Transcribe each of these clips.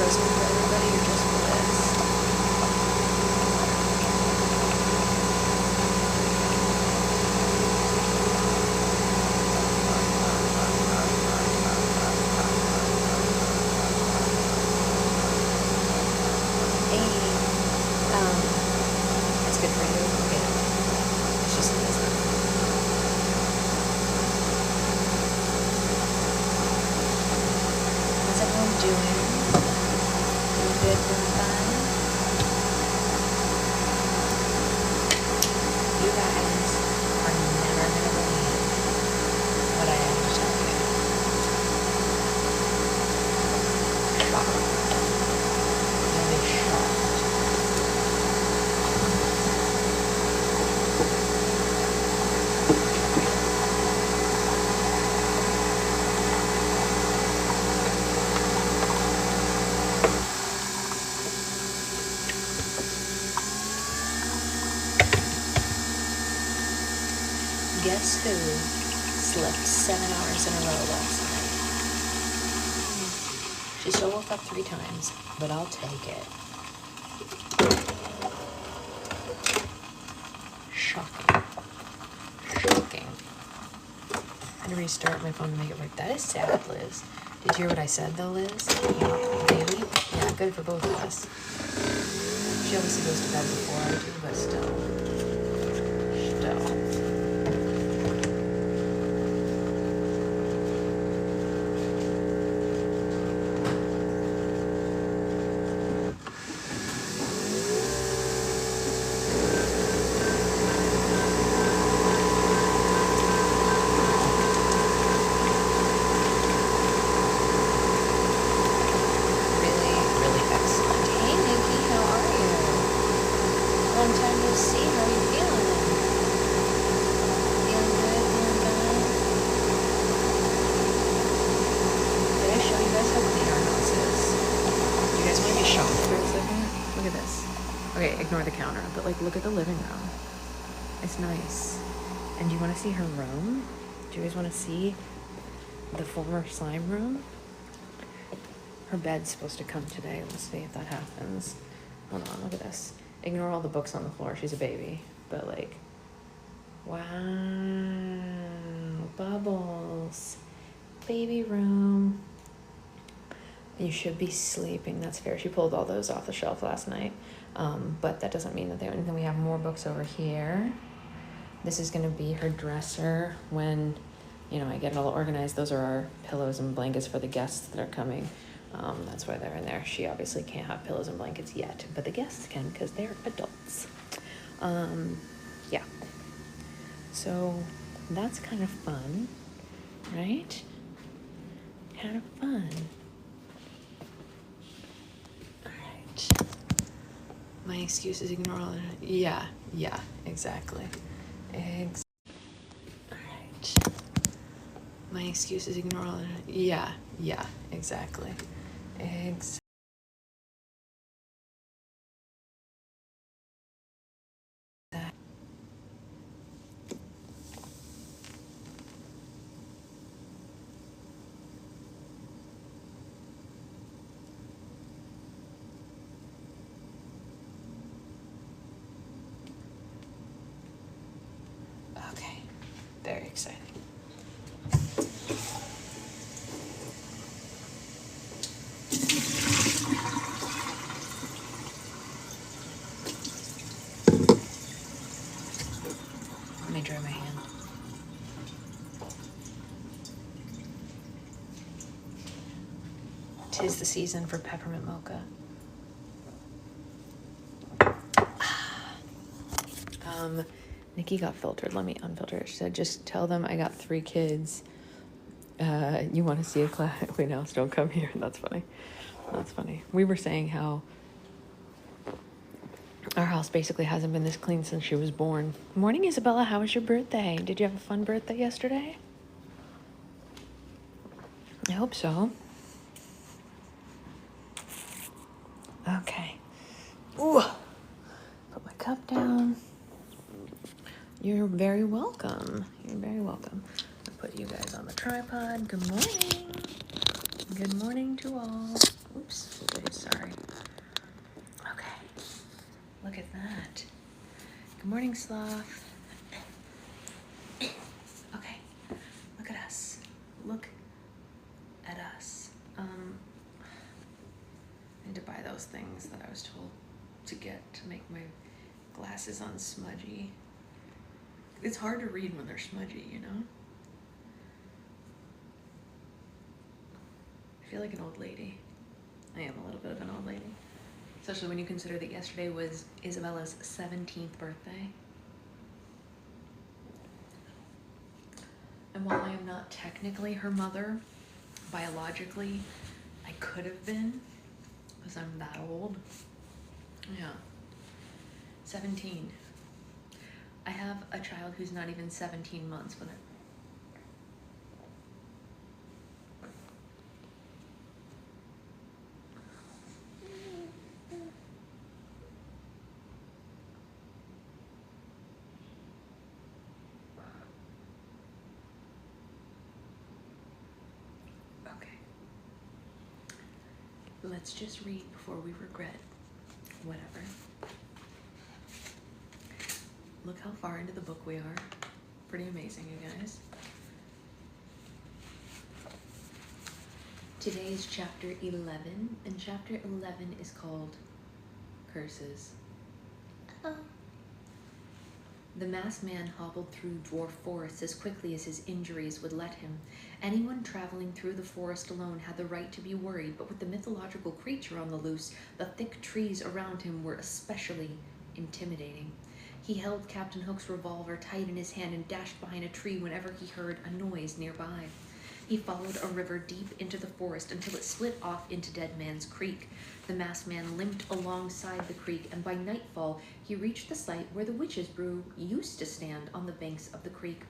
this one for everybody or just for this? It's good for you. Okay. It's just amazing. How's everyone doing? Doing good, doing fine? You guys are never gonna believe what I have to tell you. Shocked. You'll be shocked. Guess who slept 7 hours in a row last night? She still woke up 3 times, but I'll take it. Shocking. Shocking. I had to restart my phone to make it work. That is sad, Liz. Did you hear what I said, though, Liz? Bailey? Yeah, good for both of us. She obviously goes to bed before I do, but still. Ignore the counter, but like look at the living room. It's nice. And do you want to see her room? Do you guys want to see the former slime room? Her bed's supposed to come today. Let's see if that happens. Hold on, look at this. Ignore all the books on the floor. She's a baby. But like, wow, bubbles. Baby room. You should be sleeping. That's fair. She pulled all those off the shelf last night. But that doesn't mean that and then we have more books over here. This is going to be her dresser when, you know, I get it all organized. Those are our pillows and blankets for the guests that are coming. That's why they're in there. She obviously can't have pillows and blankets yet, but the guests can because they're adults. Yeah. So that's kind of fun, right? Kind of fun. My excuse is ignore all. Yeah, exactly. Alright. My excuse is ignore all. Yeah, exactly. Okay, very exciting. Let me dry my hand. Tis the season for peppermint mocha. Nikki got filtered. Let me unfilter it. She said, just tell them I got 3 kids. You want to see a class? Wait, no, don't come here. That's funny. That's funny. We were saying how our house basically hasn't been this clean since she was born. Morning, Isabella. How was your birthday? Did you have a fun birthday yesterday? I hope so. Okay. Ooh. Put my cup down. You're very welcome. You're very welcome. I'll put you guys on the tripod. Good morning. Good morning to all. Oops. Okay, Look at that. Good morning, Sloth. Okay, look at us. Look at us. I need to buy those things that I was told to get to make my glasses unsmudgy. It's hard to read when they're smudgy, you know? I feel like an old lady. I am a little bit of an old lady. Especially when you consider that yesterday was Isabella's 17th birthday. And while I am not technically her mother, biologically, I could have been, because I'm that old. Yeah. 17. I have a child who's not even 17 months when okay. Let's just read before we regret whatever. Look how far into the book we are. Pretty amazing, you guys. Today is chapter 11, and chapter 11 is called Curses. Oh. The masked man hobbled through dwarf forests as quickly as his injuries would let him. Anyone traveling through the forest alone had the right to be worried, but with the mythological creature on the loose, the thick trees around him were especially intimidating. He held Captain Hook's revolver tight in his hand and dashed behind a tree whenever he heard a noise nearby. He followed a river deep into the forest until it split off into Dead Man's Creek. The masked man limped alongside the creek, and by nightfall he reached the site where the witch's brew used to stand on the banks of the creek.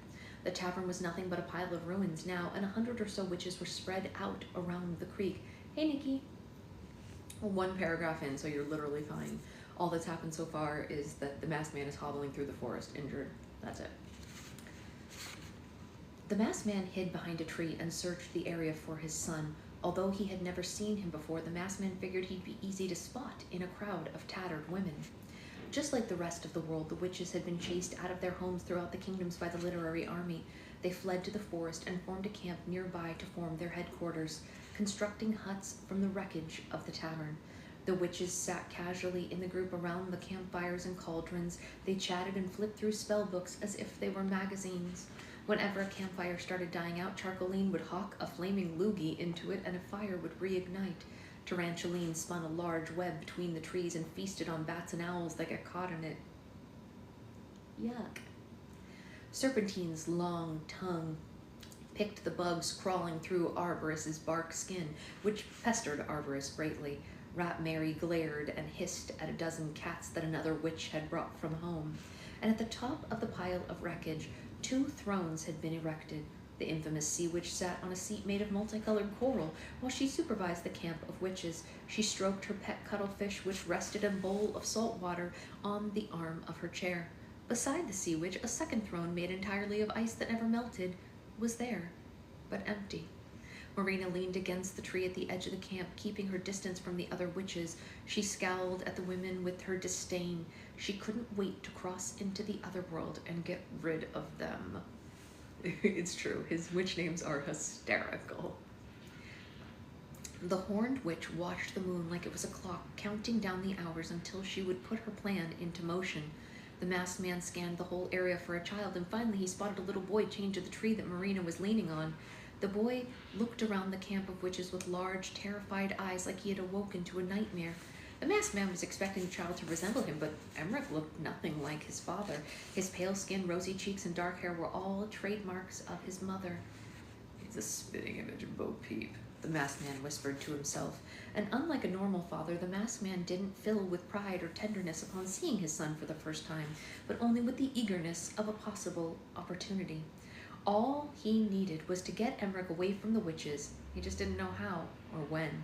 The tavern was nothing but a pile of ruins now, and 100 or so witches were spread out around the creek. Hey, Nikki. One paragraph in, so you're literally fine. All that's happened so far is that the masked man is hobbling through the forest, injured. That's it. The masked man hid behind a tree and searched the area for his son. Although he had never seen him before, the masked man figured he'd be easy to spot in a crowd of tattered women. Just like the rest of the world, the witches had been chased out of their homes throughout the kingdoms by the literary army. They fled to the forest and formed a camp nearby to form their headquarters, constructing huts from the wreckage of the tavern. The witches sat casually in the group around the campfires and cauldrons. They chatted and flipped through spell books as if they were magazines. Whenever a campfire started dying out, Charcoline would hawk a flaming loogie into it and a fire would reignite. Tarantuline spun a large web between the trees and feasted on bats and owls that got caught in it. Yuck. Serpentine's long tongue picked the bugs crawling through Arborus's bark skin, which pestered Arborus greatly. Rat Mary glared and hissed at a dozen cats that another witch had brought from home. And at the top of the pile of wreckage, 2 thrones had been erected. The infamous sea witch sat on a seat made of multicolored coral while she supervised the camp of witches. She stroked her pet cuttlefish, which rested in a bowl of salt water on the arm of her chair. Beside the sea witch, a second throne made entirely of ice that never melted was there, but empty. Marina leaned against the tree at the edge of the camp, keeping her distance from the other witches. She scowled at the women with her disdain. She couldn't wait to cross into the other world and get rid of them. It's true, his witch names are hysterical. The horned witch watched the moon like it was a clock, counting down the hours until she would put her plan into motion. The masked man scanned the whole area for a child, and finally he spotted a little boy chained to the tree that Marina was leaning on. The boy looked around the camp of witches with large, terrified eyes like he had awoken to a nightmare. The masked man was expecting the child to resemble him, but Emmerich looked nothing like his father. His pale skin, rosy cheeks, and dark hair were all trademarks of his mother. He's a spitting image of Bo Peep, the masked man whispered to himself. And unlike a normal father, the masked man didn't fill with pride or tenderness upon seeing his son for the first time, but only with the eagerness of a possible opportunity. All he needed was to get Emmerich away from the witches. He just didn't know how or when.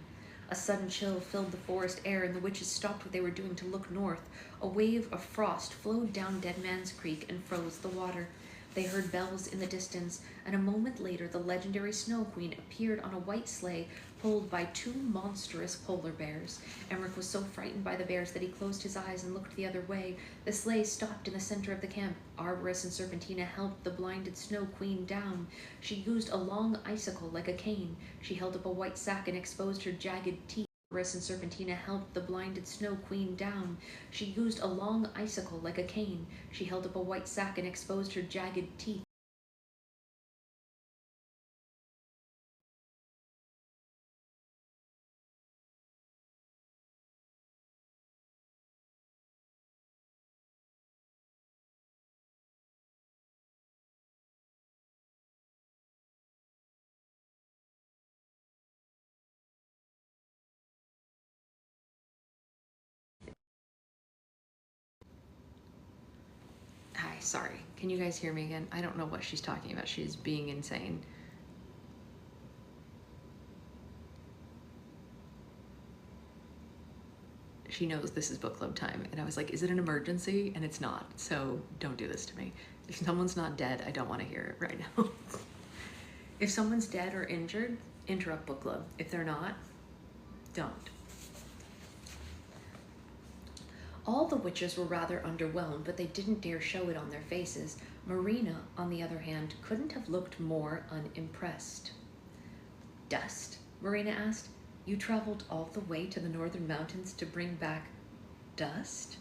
A sudden chill filled the forest air, and the witches stopped what they were doing to look north. A wave of frost flowed down Dead Man's Creek and froze the water. They heard bells in the distance, and a moment later the legendary Snow Queen appeared on a white sleigh, pulled by two monstrous polar bears. Emmerich was so frightened by the bears that he closed his eyes and looked the other way. The sleigh stopped in the center of the camp. Arborist and Serpentina helped the blinded Snow Queen down. She used a long icicle like a cane. She held up a white sack and exposed her jagged teeth. Arborist and Serpentina helped the blinded Snow Queen down. She used a long icicle like a cane. She held up a white sack and exposed her jagged teeth. Hi, sorry. Can you guys hear me again? I don't know what she's talking about. She's being insane. She knows this is book club time. And I was like, is it an emergency? And it's not. So don't do this to me. If someone's not dead, I don't want to hear it right now. If someone's dead or injured, interrupt book club. If they're not, don't. All the witches were rather underwhelmed, but they didn't dare show it on their faces. Marina, on the other hand, couldn't have looked more unimpressed. Dust? Marina asked. You traveled all the way to the northern mountains to bring back dust?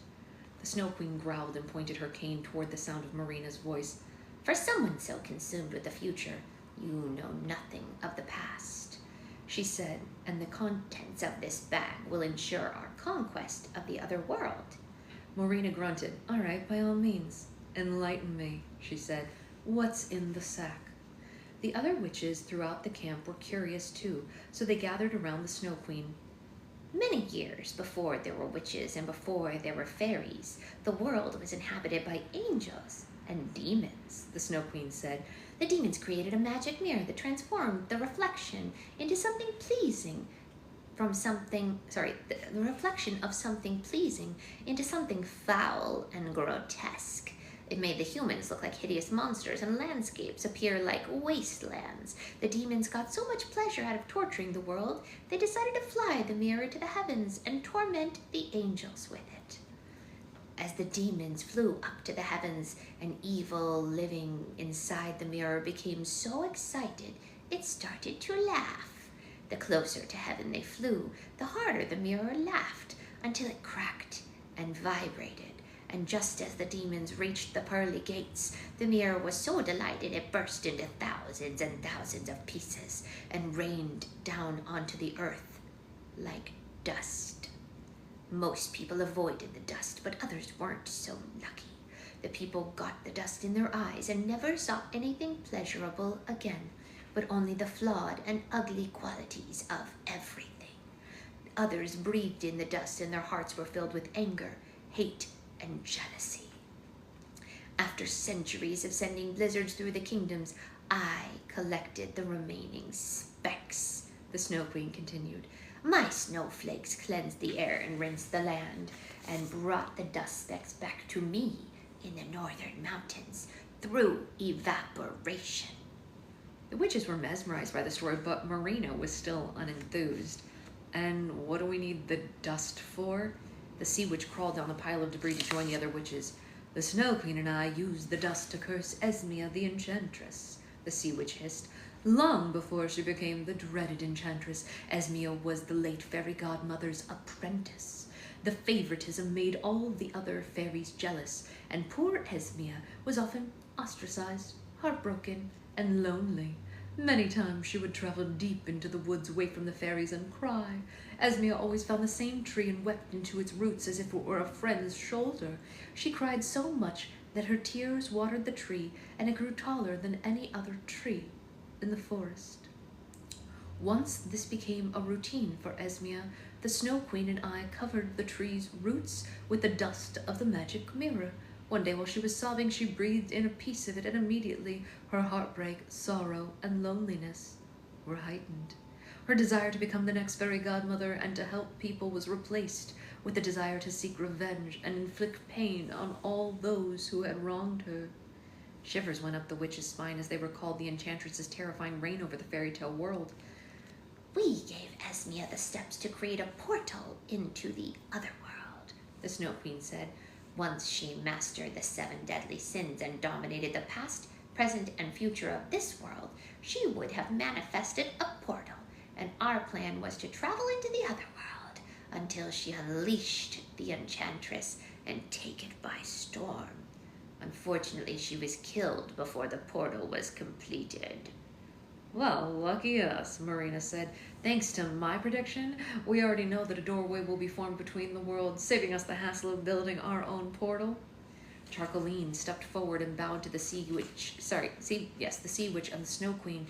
The Snow Queen growled and pointed her cane toward the sound of Marina's voice. For someone so consumed with the future, you know nothing of the past, she said, and the contents of this bag will ensure our conquest of the other world. Marina grunted. All right, by all means. Enlighten me, she said. What's in the sack? The other witches throughout the camp were curious too, so they gathered around the Snow Queen. Many years before there were witches and before there were fairies, the world was inhabited by angels and demons, the Snow Queen said. The demons created a magic mirror that transformed the reflection into something pleasing the reflection of something pleasing into something foul and grotesque. It made the humans look like hideous monsters and landscapes appear like wastelands. The demons got so much pleasure out of torturing the world, they decided to fly the mirror to the heavens and torment the angels with it. As the demons flew up to the heavens, an evil living inside the mirror became so excited it started to laugh. The closer to heaven they flew, the harder the mirror laughed, until it cracked and vibrated. And just as the demons reached the pearly gates, the mirror was so delighted it burst into thousands and thousands of pieces and rained down onto the earth like dust. Most people avoided the dust, but others weren't so lucky. The people got the dust in their eyes and never saw anything pleasurable again, but only the flawed and ugly qualities of everything. Others breathed in the dust and their hearts were filled with anger, hate, and jealousy. After centuries of sending blizzards through the kingdoms, I collected the remaining specks, the Snow Queen continued. My snowflakes cleansed the air and rinsed the land, and brought the dust specks back to me in the northern mountains through evaporation. The witches were mesmerized by the story, but Marina was still unenthused. And what do we need the dust for? The sea witch crawled down the pile of debris to join the other witches. The Snow Queen and I used the dust to curse Esmia the Enchantress, the sea witch hissed. Long before she became the dreaded enchantress, Esmia was the late fairy godmother's apprentice. The favoritism made all the other fairies jealous, and poor Esmia was often ostracized, heartbroken, and lonely. Many times she would travel deep into the woods away from the fairies and cry. Esmia always found the same tree and wept into its roots as if it were a friend's shoulder. She cried so much that her tears watered the tree, and it grew taller than any other tree in the forest. Once this became a routine for Esmia. The Snow Queen and I covered the tree's roots with the dust of the magic mirror. One day while she was sobbing, she breathed in a piece of it, and immediately her heartbreak, sorrow, and loneliness were heightened. Her desire to become the next fairy godmother and to help people was replaced with the desire to seek revenge and inflict pain on all those who had wronged her. Shivers went up the witch's spine as they recalled the enchantress's terrifying reign over the fairy tale world. We gave Esmia the steps to create a portal into the other world, the Snow Queen said. Once she mastered the 7 deadly sins and dominated the past, present, and future of this world, she would have manifested a portal, and our plan was to travel into the other world until she unleashed the enchantress and take it by storm. Unfortunately, she was killed before the portal was completed. Well, lucky us, Marina said. Thanks to my prediction, we already know that a doorway will be formed between the worlds, saving us the hassle of building our own portal. Charcoaline stepped forward and bowed to the sea witch, the sea witch and the Snow Queen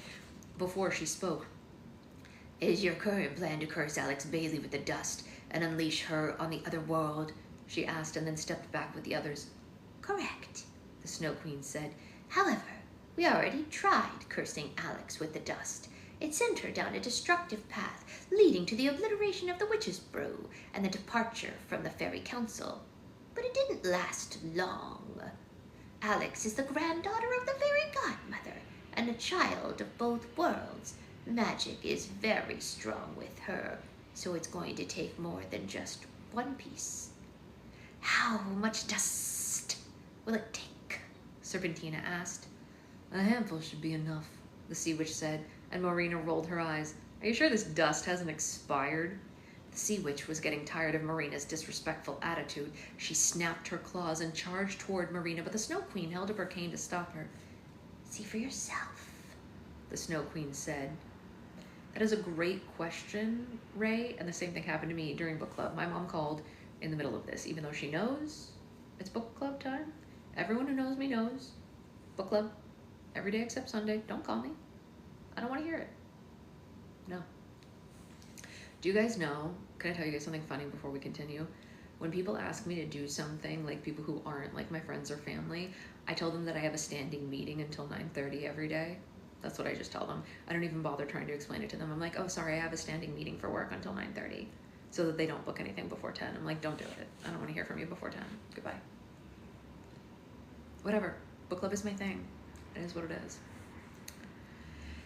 before she spoke. Is your current plan to curse Alex Bailey with the dust and unleash her on the other world? She asked, and then stepped back with the others. Correct, the Snow Queen said. However, we already tried cursing Alex with the dust. It sent her down a destructive path, leading to the obliteration of the witch's brew and the departure from the fairy council. But it didn't last long. Alex is the granddaughter of the fairy godmother and a child of both worlds. Magic is very strong with her, so it's going to take more than just one piece. How much dust will it take? Serpentina asked. A handful should be enough, the sea witch said, and Marina rolled her eyes. Are you sure this dust hasn't expired? The sea witch was getting tired of Marina's disrespectful attitude. She snapped her claws and charged toward Marina, but the Snow Queen held up her cane to stop her. See for yourself, the Snow Queen said. That is a great question, Ray, and the same thing happened to me during book club. My mom called in the middle of this, even though she knows it's book club time. Everyone who knows me knows. Book club, every day except Sunday. Don't call me. I don't want to hear it. No. Do you guys know, can I tell you guys something funny before we continue? When people ask me to do something, like people who aren't like my friends or family, I tell them that I have a standing meeting until 9:30 every day. That's what I just tell them. I don't even bother trying to explain it to them. I'm like, oh, sorry, I have a standing meeting for work until 9:30, so that they don't book anything before 10. I'm like, don't do it. I don't want to hear from you before 10. Goodbye. Whatever. Book club is my thing. It is what it is.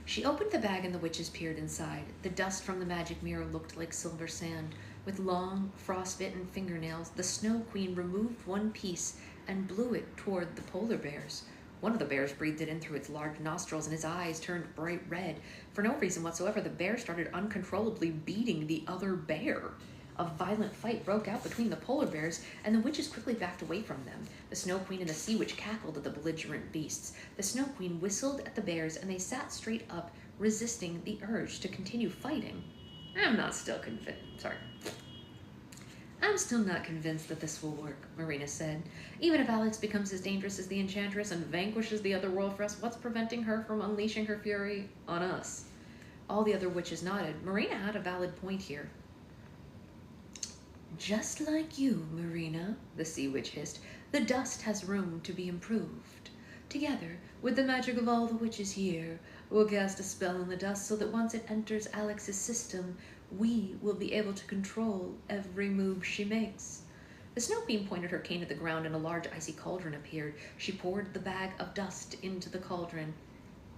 She opened the bag and the witches peered inside. The dust from the magic mirror looked like silver sand. With long, frostbitten fingernails, the Snow Queen removed one piece and blew it toward the polar bears. One of the bears breathed it in through its large nostrils, and his eyes turned bright red. For no reason whatsoever, the bear started uncontrollably beating the other bear. A violent fight broke out between the polar bears, and the witches quickly backed away from them. The Snow Queen and the Sea Witch cackled at the belligerent beasts. The Snow Queen whistled at the bears, and they sat straight up, resisting the urge to continue fighting. I'm still not convinced that this will work, Marina said. Even if Alex becomes as dangerous as the Enchantress and vanquishes the other world for us, what's preventing her from unleashing her fury on us? All the other witches nodded. Marina had a valid point here. Just like you, Marina, the Sea Witch hissed, the dust has room to be improved. Together, with the magic of all the witches here, we'll cast a spell in the dust so that once it enters Alex's system, we will be able to control every move she makes. The Snow Queen pointed her cane at the ground and a large icy cauldron appeared. She poured the bag of dust into the cauldron.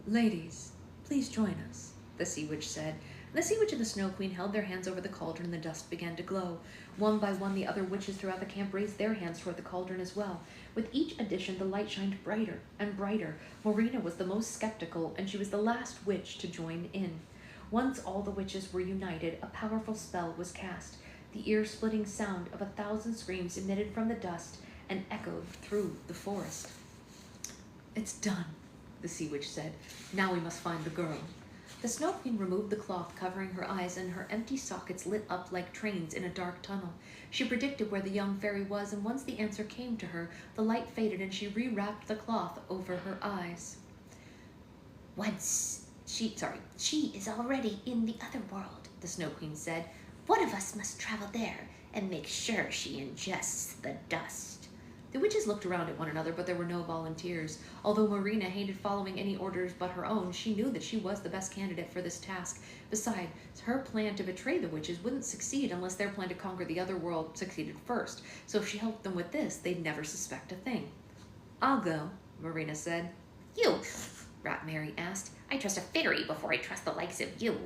Ladies, please join us, the Sea Witch said. The Sea Witch and the Snow Queen held their hands over the cauldron and the dust began to glow. One by one, the other witches throughout the camp raised their hands toward the cauldron as well. With each addition, the light shined brighter and brighter. Marina was the most skeptical, and she was the last witch to join in. Once all the witches were united, a powerful spell was cast. The ear-splitting sound of 1,000 screams emitted from the dust and echoed through the forest. It's done, the Sea Witch said. Now we must find the girl. The Snow Queen removed the cloth covering her eyes, and her empty sockets lit up like trains in a dark tunnel. She predicted where the young fairy was, and once the answer came to her, the light faded and she rewrapped the cloth over her eyes. She is already in the other world, the Snow Queen said. One of us must travel there and make sure she ingests the dust. The witches looked around at one another, but there were no volunteers. Although Marina hated following any orders but her own, she knew that she was the best candidate for this task. Besides, her plan to betray the witches wouldn't succeed unless their plan to conquer the other world succeeded first. So if she helped them with this, they'd never suspect a thing. I'll go, Marina said. You, Rat Mary asked. I trust a fairy before I trust the likes of you.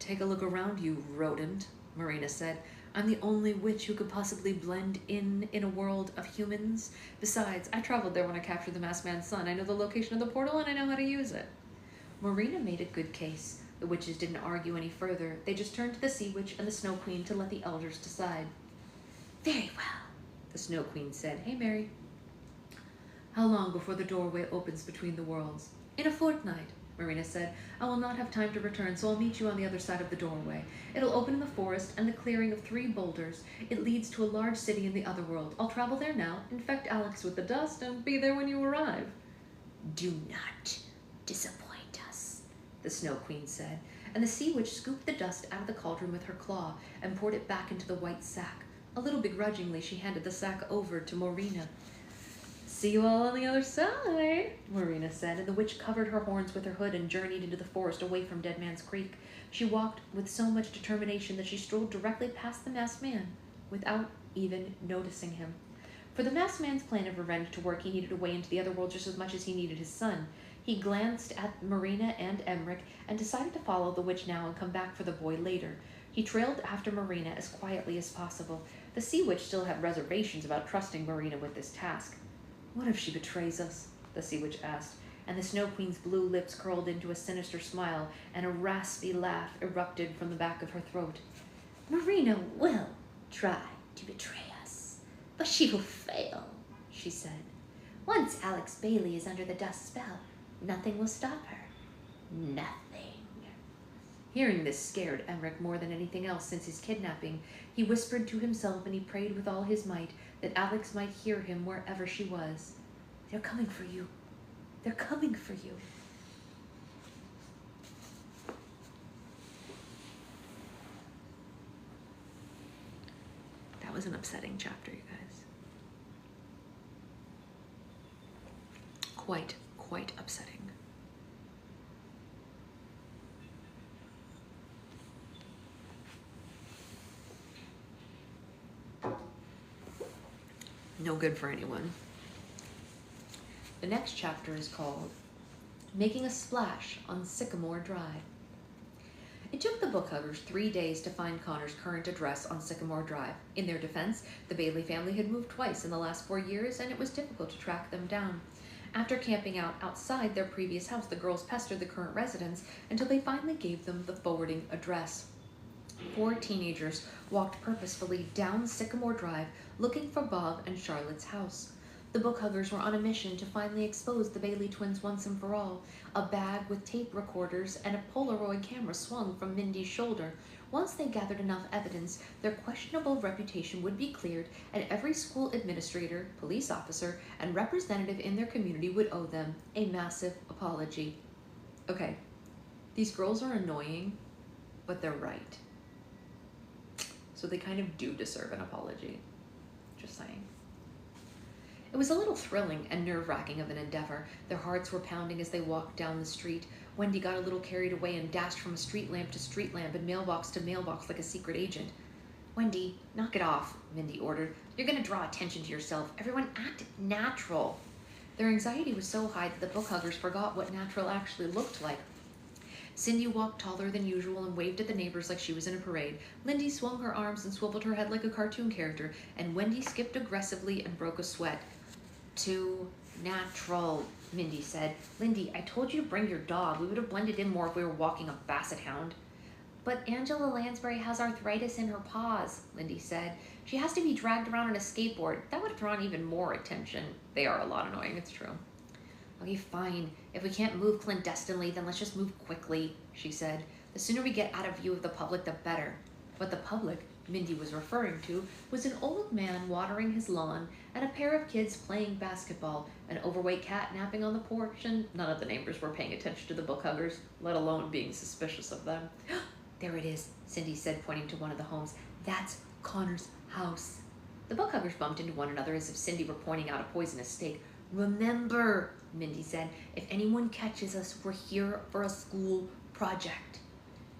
Take a look around you, rodent, Marina said. I'm the only witch who could possibly blend in a world of humans. Besides, I traveled there when I captured the masked man's son. I know the location of the portal and I know how to use it. Marina made a good case. The witches didn't argue any further. They just turned to the Sea Witch and the Snow Queen to let the elders decide. Very well, the Snow Queen said. Hey, Mary. How long before the doorway opens between the worlds? In a fortnight, Marina said. I will not have time to return, so I'll meet you on the other side of the doorway. It'll open in the forest and the clearing of 3 boulders. It leads to a large city in the other world. I'll travel there now, infect Alex with the dust, and be there when you arrive. Do not disappoint us, the Snow Queen said, and the Sea Witch scooped the dust out of the cauldron with her claw and poured it back into the white sack. A little begrudgingly, she handed the sack over to Marina. See you all on the other side, Marina said, and the witch covered her horns with her hood and journeyed into the forest away from Dead Man's Creek. She walked with so much determination that she strolled directly past the masked man without even noticing him. For the masked man's plan of revenge to work, he needed a way into the other world just as much as he needed his son. He glanced at Marina and Emmerich and decided to follow the witch now and come back for the boy later. He trailed after Marina as quietly as possible. The Sea Witch still had reservations about trusting Marina with this task. What if she betrays us? The Sea Witch asked, and the Snow Queen's blue lips curled into a sinister smile, and a raspy laugh erupted from the back of her throat. Marina will try to betray us, but she will fail, she said. Once Alex Bailey is under the dust spell, nothing will stop her. Nothing. Hearing this scared Emmerich more than anything else since his kidnapping. He whispered to himself and he prayed with all his might that Alex might hear him wherever she was. They're coming for you. They're coming for you. That was an upsetting chapter, you guys. Quite upsetting. No good for anyone. The next chapter is called Making a Splash on Sycamore Drive. It took the bookhuggers 3 days to find Connor's current address on Sycamore Drive. In their defense, the Bailey family had moved twice in the last 4 years, and it was difficult to track them down. After camping out outside their previous house, the girls pestered the current residents until they finally gave them the forwarding address. 4 teenagers walked purposefully down Sycamore Drive looking for Bob and Charlotte's house. The bookhuggers were on a mission to finally expose the Bailey twins once and for all. A bag with tape recorders and a Polaroid camera swung from Mindy's shoulder. Once they gathered enough evidence, their questionable reputation would be cleared, and every school administrator, police officer, and representative in their community would owe them a massive apology. Okay, these girls are annoying, but they're right. So they kind of do deserve an apology. Just saying. It was a little thrilling and nerve-wracking of an endeavor. Their hearts were pounding as they walked down the street. Wendy got a little carried away and dashed from street lamp to street lamp and mailbox to mailbox like a secret agent. Wendy, knock it off, Mindy ordered. You're going to draw attention to yourself. Everyone act natural. Their anxiety was so high that the bookhuggers forgot what natural actually looked like. Cindy walked taller than usual and waved at the neighbors like she was in a parade. Lindy swung her arms and swiveled her head like a cartoon character, and Wendy skipped aggressively and broke a sweat. Too natural, Mindy said. Lindy, I told you to bring your dog. We would have blended in more if we were walking a basset hound. But Angela Lansbury has arthritis in her paws, Lindy said. She has to be dragged around on a skateboard. That would have drawn even more attention. They are a lot annoying, it's true. Okay, fine. If we can't move clandestinely, then let's just move quickly, she said. The sooner we get out of view of the public, the better. But the public Mindy was referring to was an old man watering his lawn and a pair of kids playing basketball, an overweight cat napping on the porch, and none of the neighbors were paying attention to the bookhuggers, let alone being suspicious of them. There it is, Cindy said, pointing to one of the homes. That's Connor's house. The bookhuggers bumped into one another as if Cindy were pointing out a poisonous snake. Remember, Mindy said, if anyone catches us, we're here for a school project.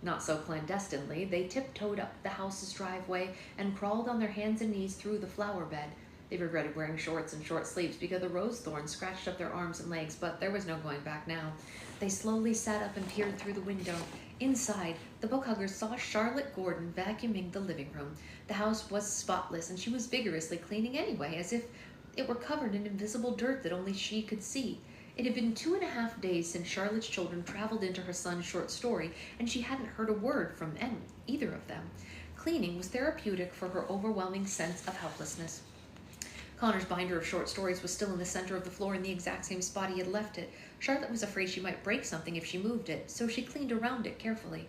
Not so clandestinely, they tiptoed up the house's driveway and crawled on their hands and knees through the flower bed. They regretted wearing shorts and short sleeves because the rose thorns scratched up their arms and legs, but there was no going back now. They slowly sat up and peered through the window. Inside, the book huggers saw Charlotte Gordon vacuuming the living room. The house was spotless, and she was vigorously cleaning anyway, as if it were covered in invisible dirt that only she could see. It had been 2.5 days since Charlotte's children traveled into her son's short story, and she hadn't heard a word from either of them. Cleaning was therapeutic for her overwhelming sense of helplessness. Connor's binder of short stories was still in the center of the floor in the exact same spot he had left it. Charlotte was afraid she might break something if she moved it, so she cleaned around it carefully.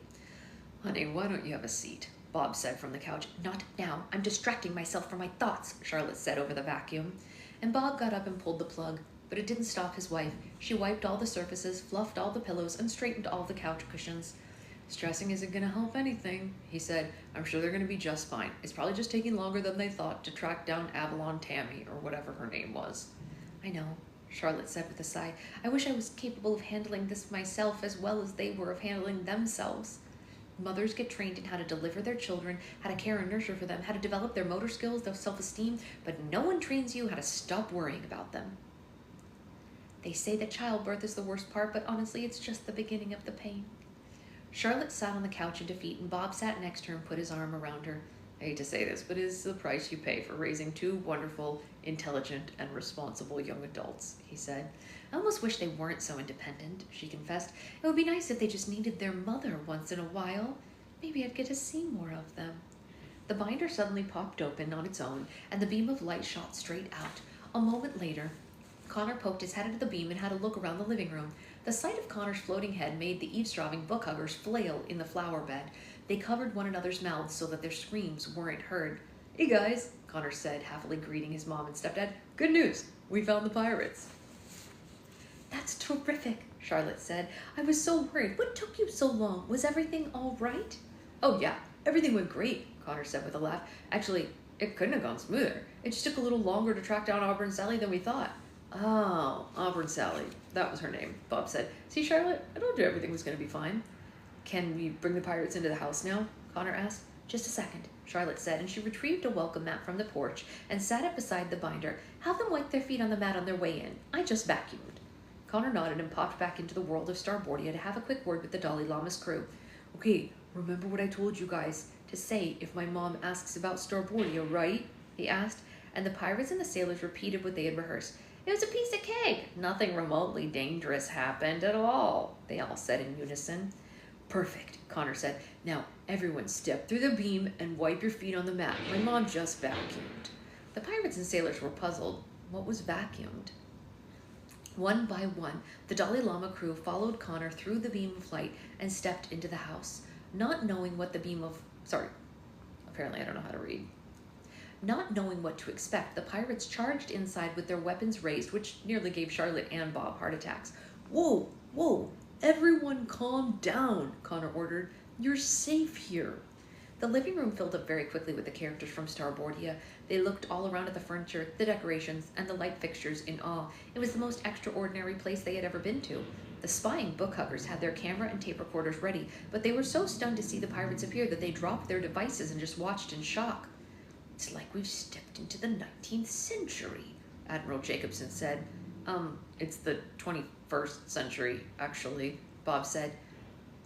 "Honey, why don't you have a seat?" Bob said from the couch. "Not now. I'm distracting myself from my thoughts," Charlotte said over the vacuum. And Bob got up and pulled the plug, but it didn't stop his wife. She wiped all the surfaces, fluffed all the pillows, and straightened all the couch cushions. "Stressing isn't going to help anything," he said. "I'm sure they're going to be just fine. It's probably just taking longer than they thought to track down Avalon Tammy, or whatever her name was." "I know," Charlotte said with a sigh. "I wish I was capable of handling this myself as well as they were of handling themselves." Mothers get trained in how to deliver their children, how to care and nurture for them, how to develop their motor skills, their self-esteem, but no one trains you how to stop worrying about them. They say that childbirth is the worst part, but honestly, it's just the beginning of the pain. Charlotte sat on the couch in defeat, and Bob sat next to her and put his arm around her. "I hate to say this, but it is the price you pay for raising two wonderful, intelligent, and responsible young adults," he said. "I almost wish they weren't so independent," she confessed. "It would be nice if they just needed their mother once in a while. Maybe I'd get to see more of them." The binder suddenly popped open on its own, and the beam of light shot straight out. A moment later, Connor poked his head into the beam and had a look around the living room. The sight of Connor's floating head made the eavesdropping book huggers flail in the flower bed. They covered one another's mouths so that their screams weren't heard. "Hey guys," Connor said, happily greeting his mom and stepdad. "Good news, we found the pirates." "That's terrific," Charlotte said. "I was so worried. What took you so long? Was everything all right?" "Oh yeah, everything went great," Connor said with a laugh. "Actually, it couldn't have gone smoother. It just took a little longer to track down Auburn Sally than we thought." "Oh, Auburn Sally. That was her name," Bob said. "See, Charlotte, I told you everything was going to be fine." "Can we bring the pirates into the house now?" Connor asked. "Just a second," Charlotte said, and she retrieved a welcome mat from the porch and sat it beside the binder. "Have them wipe their feet on the mat on their way in. I just vacuumed." Connor nodded and popped back into the world of Starboardia to have a quick word with the Dalai Lama's crew. "Okay, remember what I told you guys to say if my mom asks about Starboardia, right?" he asked, and the pirates and the sailors repeated what they had rehearsed. "It was a piece of cake. Nothing remotely dangerous happened at all," they all said in unison. "Perfect," Connor said. "Now, everyone step through the beam and wipe your feet on the mat. My mom just vacuumed." The pirates and sailors were puzzled. What was vacuumed? One by one, the Dalai Lama crew followed Connor through the beam of light and stepped into the house. Not knowing what apparently I don't know how to read. Not knowing what to expect, the pirates charged inside with their weapons raised, which nearly gave Charlotte and Bob heart attacks. "Whoa, whoa, everyone calm down," Connor ordered. "You're safe here." The living room filled up very quickly with the characters from Starboardia. They looked all around at the furniture, the decorations, and the light fixtures in awe. It was the most extraordinary place they had ever been to. The spying book huggers had their camera and tape recorders ready, but they were so stunned to see the pirates appear that they dropped their devices and just watched in shock. "It's like we've stepped into the 19th century, Admiral Jacobson said. It's the 21st century, actually," Bob said.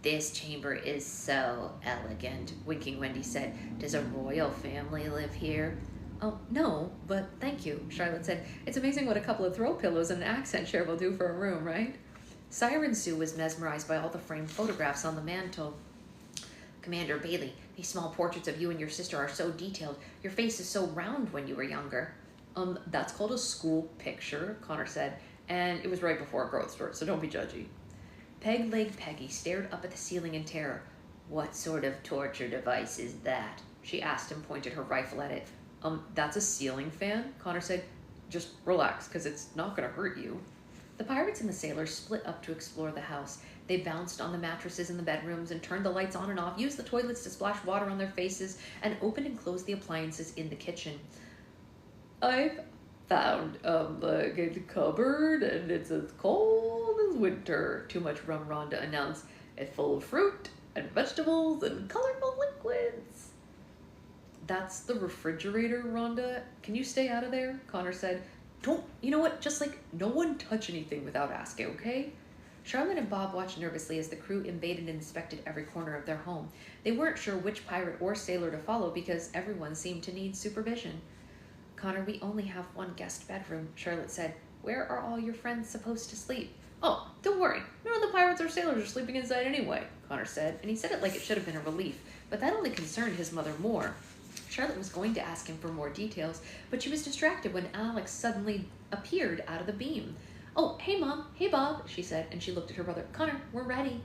"This chamber is so elegant," Winking Wendy said. "Does a royal family live here?" "Oh, no, but thank you," Charlotte said. "It's amazing what a couple of throw pillows and an accent chair will do for a room, right?" Siren Sue was mesmerized by all the framed photographs on the mantel. "Commander Bailey, these small portraits of you and your sister are so detailed. Your face is so round when you were younger." That's called a school picture," Connor said, "and it was right before a growth spurt, so don't be judgy." Peg-Leg Peggy stared up at the ceiling in terror. "What sort of torture device is that?" she asked and pointed her rifle at it. That's a ceiling fan," Connor said. "Just relax, because it's not going to hurt you." The pirates and the sailors split up to explore the house. They bounced on the mattresses in the bedrooms and turned the lights on and off, used the toilets to splash water on their faces, and opened and closed the appliances in the kitchen. "I've found a cupboard, and it's as cold as winter," Too Much Rum Rhonda announced. "It's full of fruit and vegetables and colorful liquids." "That's the refrigerator, Rhonda. Can you stay out of there?" Connor said. You know what? Just no one touch anything without asking, okay?" Charlotte and Bob watched nervously as the crew invaded and inspected every corner of their home. They weren't sure which pirate or sailor to follow because everyone seemed to need supervision. Connor, we only have one guest bedroom, Charlotte said. Where are all your friends supposed to sleep? Oh, don't worry. None of the pirates or sailors are sleeping inside anyway, Connor said, and he said it like it should have been a relief, but that only concerned his mother more. Charlotte was going to ask him for more details, but she was distracted when Alex suddenly appeared out of the beam. Oh, hey, Mom. Hey, Bob, she said, and she looked at her brother. Connor, we're ready.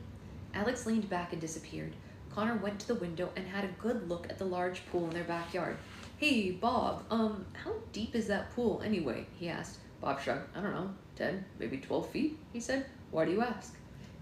Alex leaned back and disappeared. Connor went to the window and had a good look at the large pool in their backyard. Hey, Bob, how deep is that pool anyway? He asked. Bob shrugged. I don't know, 10, maybe 12 feet, he said. Why do you ask?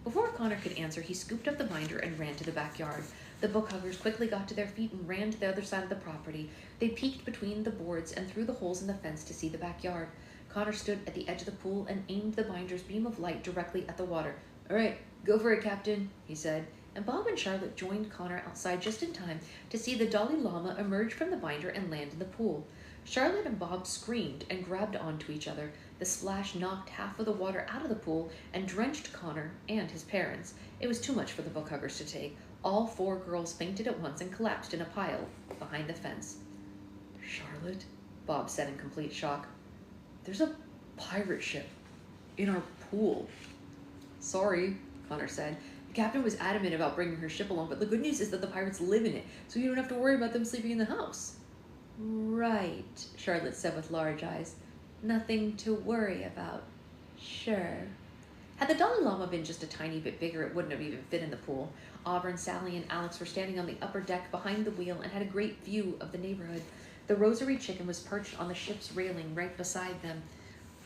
Before Connor could answer, he scooped up the binder and ran to the backyard. The book huggers quickly got to their feet and ran to the other side of the property. They peeked between the boards and through the holes in the fence to see the backyard. Connor stood at the edge of the pool and aimed the binder's beam of light directly at the water. All right, go for it, Captain, he said. And Bob and Charlotte joined Connor outside just in time to see the Dalai Lama emerge from the binder and land in the pool. Charlotte and Bob screamed and grabbed onto each other. The splash knocked half of the water out of the pool and drenched Connor and his parents. It was too much for the book huggers to take. All 4 girls fainted at once and collapsed in a pile behind the fence. Charlotte, Bob said in complete shock. There's a pirate ship in our pool. Sorry, Connor said. The captain was adamant about bringing her ship along, but the good news is that the pirates live in it, so you don't have to worry about them sleeping in the house. Right, Charlotte said with large eyes. Nothing to worry about. Sure. Had the Dalai Lama been just a tiny bit bigger, it wouldn't have even fit in the pool. Auburn, Sally, and Alex were standing on the upper deck behind the wheel and had a great view of the neighborhood. The rosary chicken was perched on the ship's railing right beside them.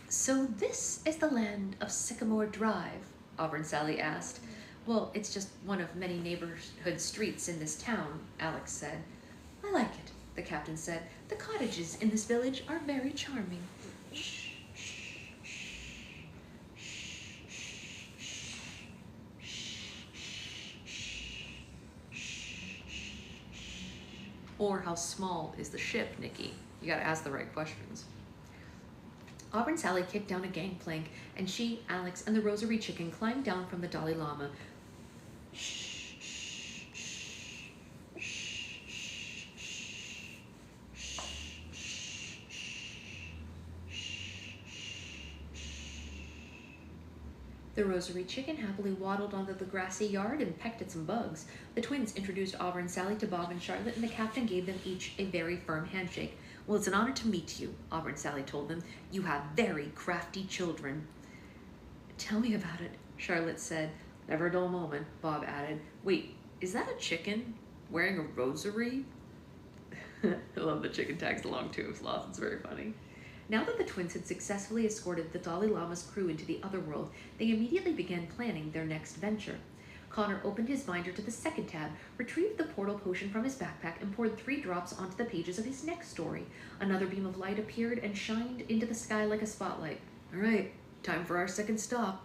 So this is the land of Sycamore Drive? Auburn Sally asked. Well, it's just one of many neighborhood streets in this town, Alex said. I like it, the captain said. The cottages in this village are very charming. Shh, shh, shh, shh, shh, shh. Or how small is the ship, Nikki? You gotta ask the right questions. Auburn Sally kicked down a gangplank, and she, Alex, and the rosary chicken climbed down from the Dalai Lama. Shh, shh, shh, shh, shh, The rosary chicken happily waddled onto the grassy yard and pecked at some bugs. The twins introduced Auburn Sally to Bob and Charlotte, and the captain gave them each a very firm handshake. Well, it's an honor to meet you, Auburn Sally told them. You have very crafty children. Tell me about it, Charlotte said. Never a dull moment, Bob added. Wait, is that a chicken wearing a rosary? I love the chicken tags along to his sloth. It's very funny. Now that the twins had successfully escorted the Dalai Lama's crew into the other world, they immediately began planning their next venture. Connor opened his binder to the second tab, retrieved the portal potion from his backpack, and poured 3 drops onto the pages of his next story. Another beam of light appeared and shined into the sky like a spotlight. All right, time for our second stop.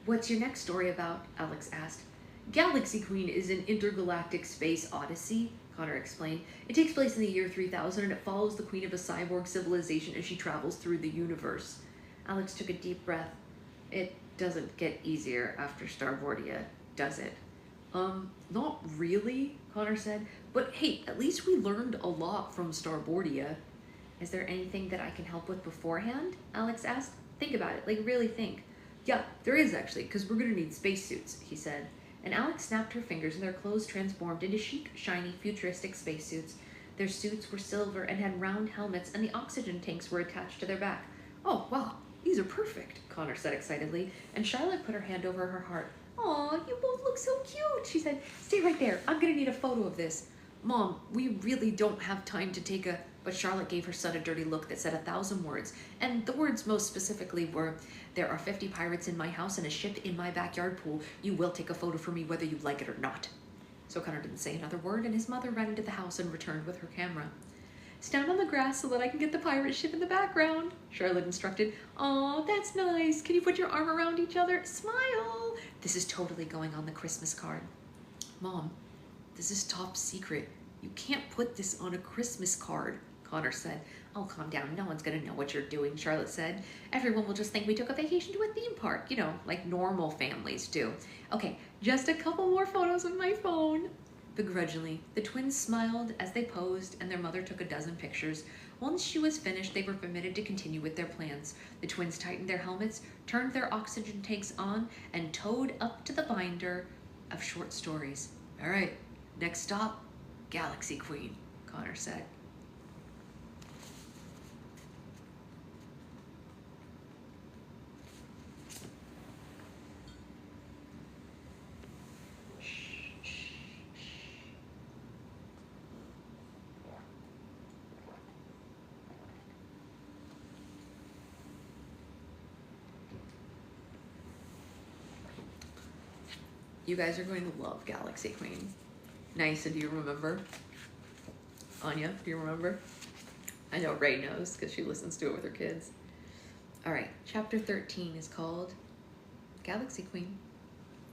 What's your next story about? Alex asked. Galaxy Queen is an intergalactic space odyssey, Connor explained. It takes place in the year 3000, and it follows the queen of a cyborg civilization as she travels through the universe. Alex took a deep breath. It doesn't get easier after Starboardia, does it? Not really, Connor said. But hey, at least we learned a lot from Starboardia. Is there anything that I can help with beforehand? Alex asked. Think about it, like really think. Yeah, there is actually, because we're gonna need spacesuits, he said. And Alex snapped her fingers and their clothes transformed into chic, shiny, futuristic spacesuits. Their suits were silver and had round helmets, and the oxygen tanks were attached to their back. Oh, wow, these are perfect, Connor said excitedly, and Charlotte put her hand over her heart. Aw, you both look so cute, she said. Stay right there, I'm gonna need a photo of this. Mom, we really don't have time to take a... But Charlotte gave her son a dirty look that said 1,000 words, and the words most specifically were, there are 50 pirates in my house and a ship in my backyard pool. You will take a photo for me whether you like it or not. So Connor didn't say another word, and his mother ran into the house and returned with her camera. Stand on the grass so that I can get the pirate ship in the background, Charlotte instructed. Aw, that's nice. Can you put your arm around each other? Smile. This is totally going on the Christmas card. Mom, this is top secret. You can't put this on a Christmas card, Connor said. Oh, calm down. No one's going to know what you're doing, Charlotte said. Everyone will just think we took a vacation to a theme park, you know, like normal families do. Okay, just a couple more photos on my phone. Begrudgingly, the twins smiled as they posed, and their mother took a dozen pictures. Once she was finished, they were permitted to continue with their plans. The twins tightened their helmets, turned their oxygen tanks on, and towed up to the binder of short stories. All right, next stop, Galaxy Queen, Connor said. You guys are going to love Galaxy Queen. Nice, and do you remember? Anya, do you remember? I know Ray knows because she listens to it with her kids. All right, chapter 13 is called Galaxy Queen.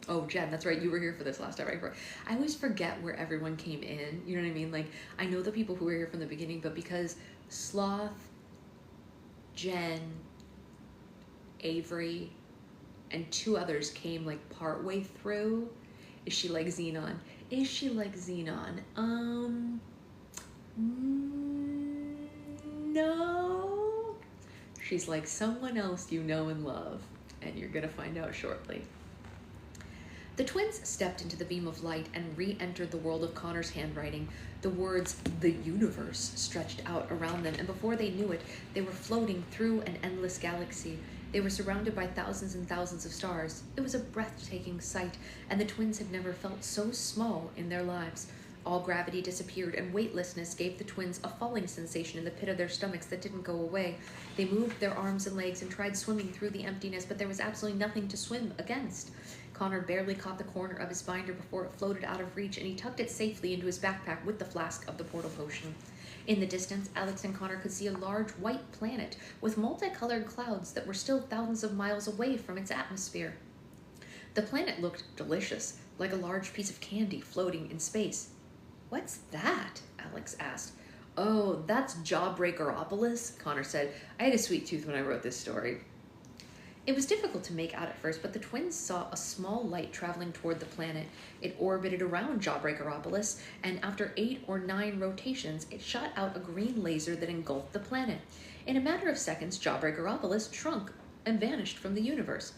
Oh, Jen, that's right. You were here for this last time, right? I always forget where everyone came in. You know what I mean? Like, I know the people who were here from the beginning, but because Sloth, Jen, Avery, and two others came like partway through. Is she like Xenon? Is she like Xenon? No. She's like someone else you know and love, and you're gonna find out shortly. The twins stepped into the beam of light and re-entered the world of Connor's handwriting. The words, "the universe," stretched out around them, and before they knew it, they were floating through an endless galaxy. They were surrounded by thousands and thousands of stars. It was a breathtaking sight, and the twins had never felt so small in their lives. All gravity disappeared, and weightlessness gave the twins a falling sensation in the pit of their stomachs that didn't go away. They moved their arms and legs and tried swimming through the emptiness, but there was absolutely nothing to swim against. Connor barely caught the corner of his binder before it floated out of reach, and he tucked it safely into his backpack with the flask of the portal potion. In the distance, Alex and Connor could see a large white planet with multicolored clouds that were still thousands of miles away from its atmosphere. The planet looked delicious, like a large piece of candy floating in space. "What's that?" Alex asked. "Oh, that's Jawbreakeropolis," Connor said. "I had a sweet tooth when I wrote this story." It was difficult to make out at first, but the twins saw a small light traveling toward the planet. It orbited around Jawbreakeropolis, and after 8 or 9 rotations, it shot out a green laser that engulfed the planet. In a matter of seconds, Jawbreakeropolis shrunk and vanished from the universe.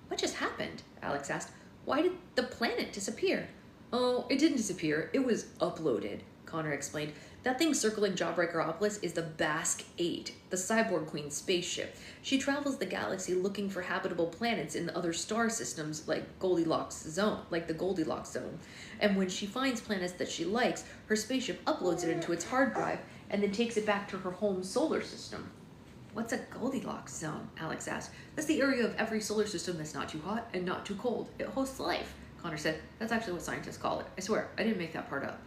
"What just happened?" Alex asked. "Why did the planet disappear?" "Oh, it didn't disappear. It was uploaded," Connor explained. "That thing circling Jawbreakeropolis is the Basque 8, the Cyborg Queen's spaceship. She travels the galaxy looking for habitable planets in other star systems like the Goldilocks zone. And when she finds planets that she likes, her spaceship uploads it into its hard drive and then takes it back to her home solar system." "What's a Goldilocks zone?" Alex asked. "That's the area of every solar system that's not too hot and not too cold. It hosts life," Connor said. "That's actually what scientists call it. I swear, I didn't make that part up."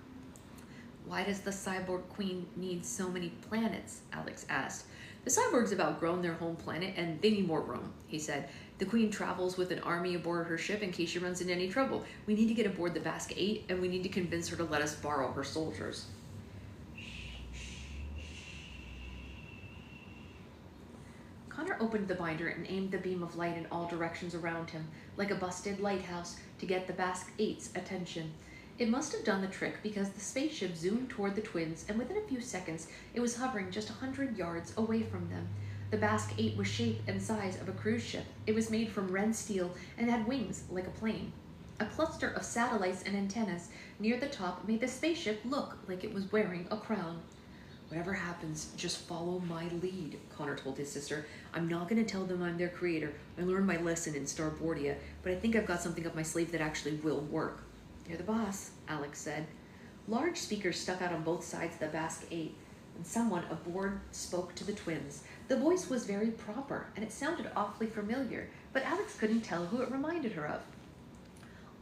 "Why does the Cyborg Queen need so many planets?" Alex asked. "The cyborgs have outgrown their home planet and they need more room," he said. "The Queen travels with an army aboard her ship in case she runs into any trouble. We need to get aboard the Basque 8 and we need to convince her to let us borrow her soldiers." Connor opened the binder and aimed the beam of light in all directions around him, like a busted lighthouse, to get the Basque 8's attention. It must have done the trick because the spaceship zoomed toward the twins, and within a few seconds, it was hovering just 100 yards away from them. The Basque 8 was shape and size of a cruise ship. It was made from red steel and had wings like a plane. A cluster of satellites and antennas near the top made the spaceship look like it was wearing a crown. "Whatever happens, just follow my lead," Connor told his sister. "I'm not going to tell them I'm their creator. I learned my lesson in Starboardia, but I think I've got something up my sleeve that actually will work." "You're the boss," Alex said. Large speakers stuck out on both sides of the Basque 8, and someone aboard spoke to the twins. The voice was very proper, and it sounded awfully familiar, but Alex couldn't tell who it reminded her of.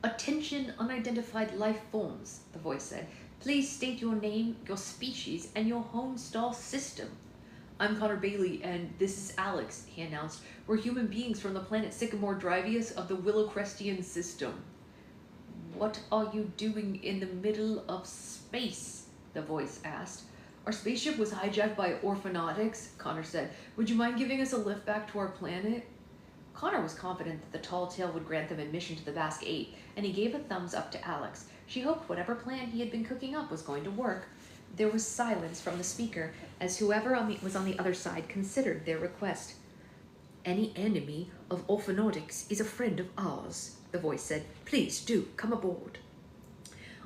"Attention unidentified life forms," the voice said. "Please state your name, your species, and your home star system." "I'm Connor Bailey, and this is Alex," he announced. "We're human beings from the planet Sycamore Drivius of the Willowcrestian system." "What are you doing in the middle of space?" the voice asked. Our spaceship was hijacked by orphanotics, Connor said. Would you mind giving us a lift back to our planet? Connor was confident that the tall tale would grant them admission to the Basque 8, and he gave a thumbs up to Alex. She hoped whatever plan he had been cooking up was going to work. There was silence from the speaker, as whoever was on the other side considered their request. Any enemy of orphanotics is a friend of ours, the voice said. Please do, come aboard.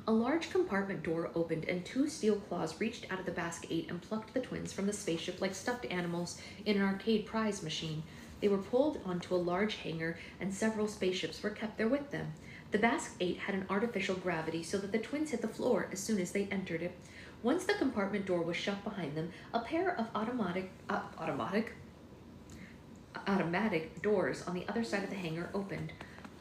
A large compartment door opened, and 2 steel claws reached out of the Basque 8 and plucked the twins from the spaceship like stuffed animals in an arcade prize machine. They were pulled onto a large hangar, and several spaceships were kept there with them. The Basque 8 had an artificial gravity so that the twins hit the floor as soon as they entered it. Once the compartment door was shut behind them, a pair of automatic doors on the other side of the hangar opened.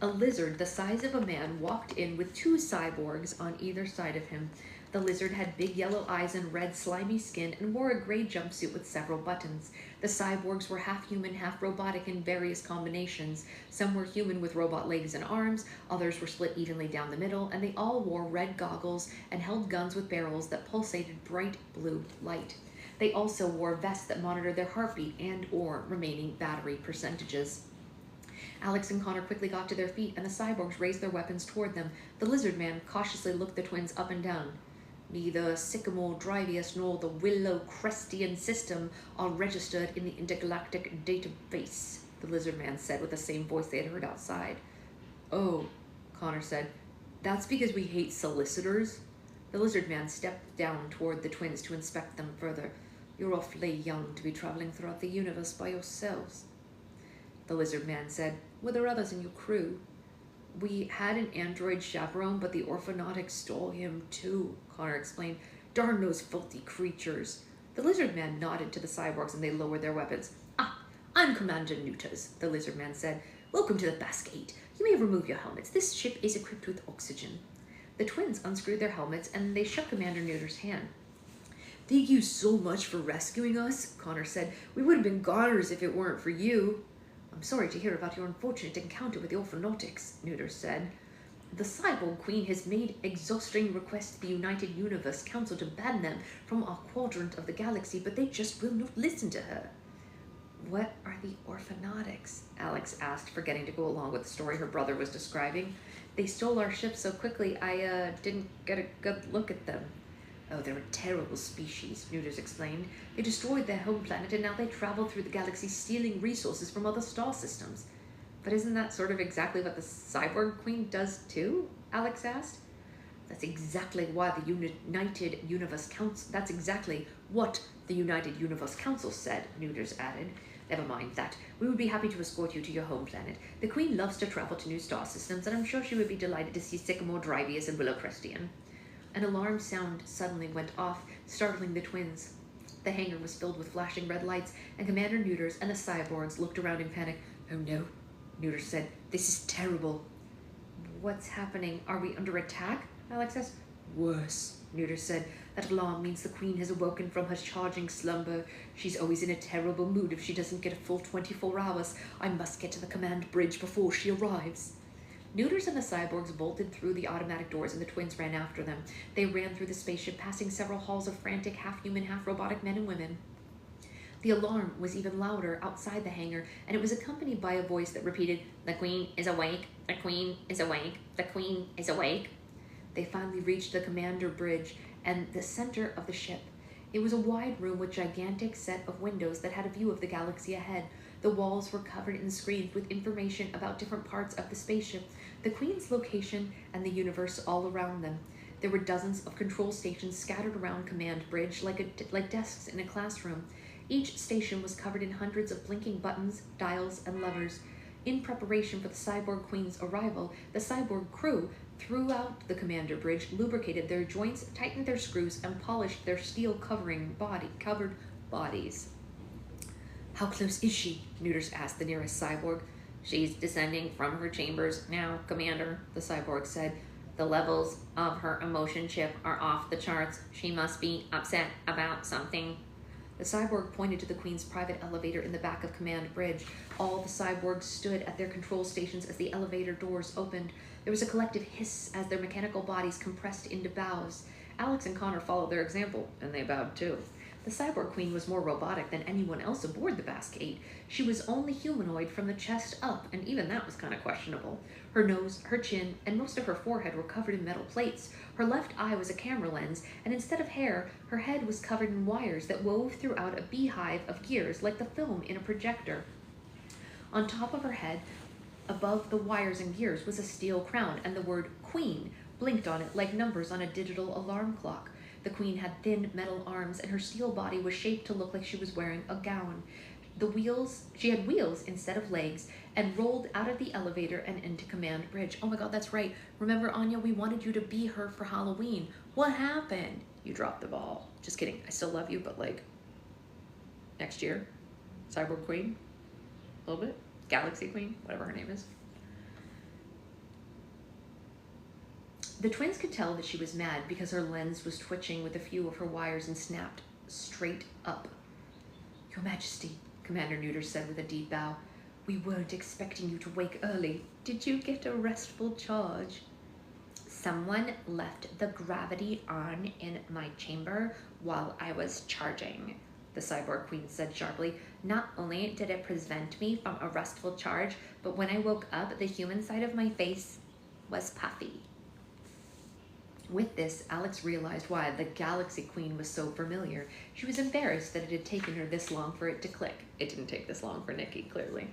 A lizard the size of a man walked in with 2 cyborgs on either side of him. The lizard had big yellow eyes and red slimy skin and wore a gray jumpsuit with several buttons. The cyborgs were half human, half robotic in various combinations. Some were human with robot legs and arms, others were split evenly down the middle, and they all wore red goggles and held guns with barrels that pulsated bright blue light. They also wore vests that monitored their heartbeat and/or remaining battery percentages. Alex and Connor quickly got to their feet, and the cyborgs raised their weapons toward them. The lizard man cautiously looked the twins up and down. Neither Sycamore Drivius nor the Willow Crestian system are registered in the intergalactic database, the lizard man said with the same voice they had heard outside. Oh, Connor said. That's because we hate solicitors. The lizard man stepped down toward the twins to inspect them further. You're awfully young to be traveling throughout the universe by yourselves, the lizard man said. Were there others in your crew? We had an android chaperone, but the orphanotics stole him too, Connor explained. Darn those filthy creatures. The lizard man nodded to the cyborgs and they lowered their weapons. I'm Commander Nutas, the lizard man said. Welcome to the Basque 8. You may remove your helmets. This ship is equipped with oxygen. The twins unscrewed their helmets and they shook Commander Nutas' hand. Thank you so much for rescuing us, Connor said. We would have been goners if it weren't for you. I'm sorry to hear about your unfortunate encounter with the orphanotics, Nutas said. The Cyborg Queen has made exhausting requests to the United Universe Council to ban them from our quadrant of the galaxy, but they just will not listen to her. What are the orphanotics? Alex asked, forgetting to go along with the story her brother was describing. They stole our ship so quickly I didn't get a good look at them. Oh, they're a terrible species, Nutas explained. They destroyed their home planet and now they travel through the galaxy stealing resources from other star systems. But isn't that sort of exactly what the Cyborg Queen does too? Alex asked. That's exactly what the United Universe Council said, Nutas added. Never mind that. We would be happy to escort you to your home planet. The Queen loves to travel to new star systems, and I'm sure she would be delighted to see Sycamore Drivius and Willow Crestian. An alarm sound suddenly went off, startling the twins. The hangar was filled with flashing red lights, and Commander Nutas and the cyborgs looked around in panic. Oh no, Nutas said. This is terrible. What's happening? Are we under attack? Alex asked. Worse, Nutas said. That alarm means the Queen has awoken from her charging slumber. She's always in a terrible mood if she doesn't get a full 24 hours. I must get to the command bridge before she arrives. Nutas and the cyborgs bolted through the automatic doors and the twins ran after them. They ran through the spaceship, passing several halls of frantic, half-human, half-robotic men and women. The alarm was even louder outside the hangar, and it was accompanied by a voice that repeated, The Queen is awake, the Queen is awake, the Queen is awake. They finally reached the commander bridge and the center of the ship. It was a wide room with a gigantic set of windows that had a view of the galaxy ahead. The walls were covered in screens with information about different parts of the spaceship, the Queen's location, and the universe all around them. There were dozens of control stations scattered around Command Bridge like desks in a classroom. Each station was covered in hundreds of blinking buttons, dials, and levers. In preparation for the Cyborg Queen's arrival, the Cyborg crew throughout the Commander Bridge lubricated their joints, tightened their screws, and polished their steel-covered bodies. How close is she? Nutas asked the nearest cyborg. She's descending from her chambers now, Commander, the cyborg said. The levels of her emotion chip are off the charts. She must be upset about something. The cyborg pointed to the Queen's private elevator in the back of Command Bridge. All the cyborgs stood at their control stations as the elevator doors opened. There was a collective hiss as their mechanical bodies compressed into bows. Alex and Connor followed their example, and they bowed too. The cyborg queen was more robotic than anyone else aboard the Basque 8. She was only humanoid from the chest up, and even that was kind of questionable. Her nose, her chin, and most of her forehead were covered in metal plates. Her left eye was a camera lens, and instead of hair, her head was covered in wires that wove throughout a beehive of gears like the film in a projector. On top of her head, above the wires and gears, was a steel crown, and the word Queen blinked on it like numbers on a digital alarm clock. The queen had thin metal arms, and her steel body was shaped to look like she was wearing a gown. She had wheels instead of legs, and rolled out of the elevator and into Command Bridge. Oh my god, that's right. Remember, Anya, we wanted you to be her for Halloween. What happened? You dropped the ball. Just kidding. I still love you, but like, next year, Cyborg Queen, a little bit. Galaxy Queen, whatever her name is. The twins could tell that she was mad because her lens was twitching with a few of her wires and snapped straight up. Your Majesty, Commander Neuter said with a deep bow, we weren't expecting you to wake early. Did you get a restful charge? Someone left the gravity on in my chamber while I was charging, the cyborg queen said sharply. Not only did it prevent me from a restful charge, but when I woke up, the human side of my face was puffy. With this, Alex realized why the Galaxy Queen was so familiar. She was embarrassed that it had taken her this long for it to click. It didn't take this long for Nikki, clearly.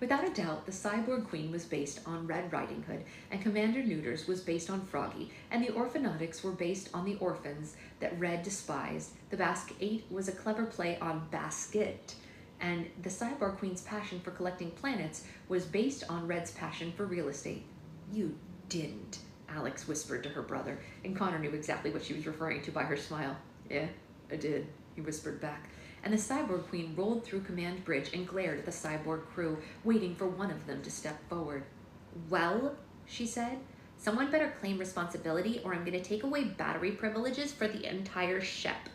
Without a doubt, the Cyborg Queen was based on Red Riding Hood, and Commander Neuters was based on Froggy, and the Orphanautics were based on the orphans that Red despised. The Basque 8 was a clever play on basket, and the Cyborg Queen's passion for collecting planets was based on Red's passion for real estate. You didn't, Alex whispered to her brother, and Connor knew exactly what she was referring to by her smile. Yeah, I did, he whispered back. And the Cyborg Queen rolled through Command Bridge and glared at the cyborg crew, waiting for one of them to step forward. Well, she said, someone better claim responsibility or I'm going to take away battery privileges for the entire ship.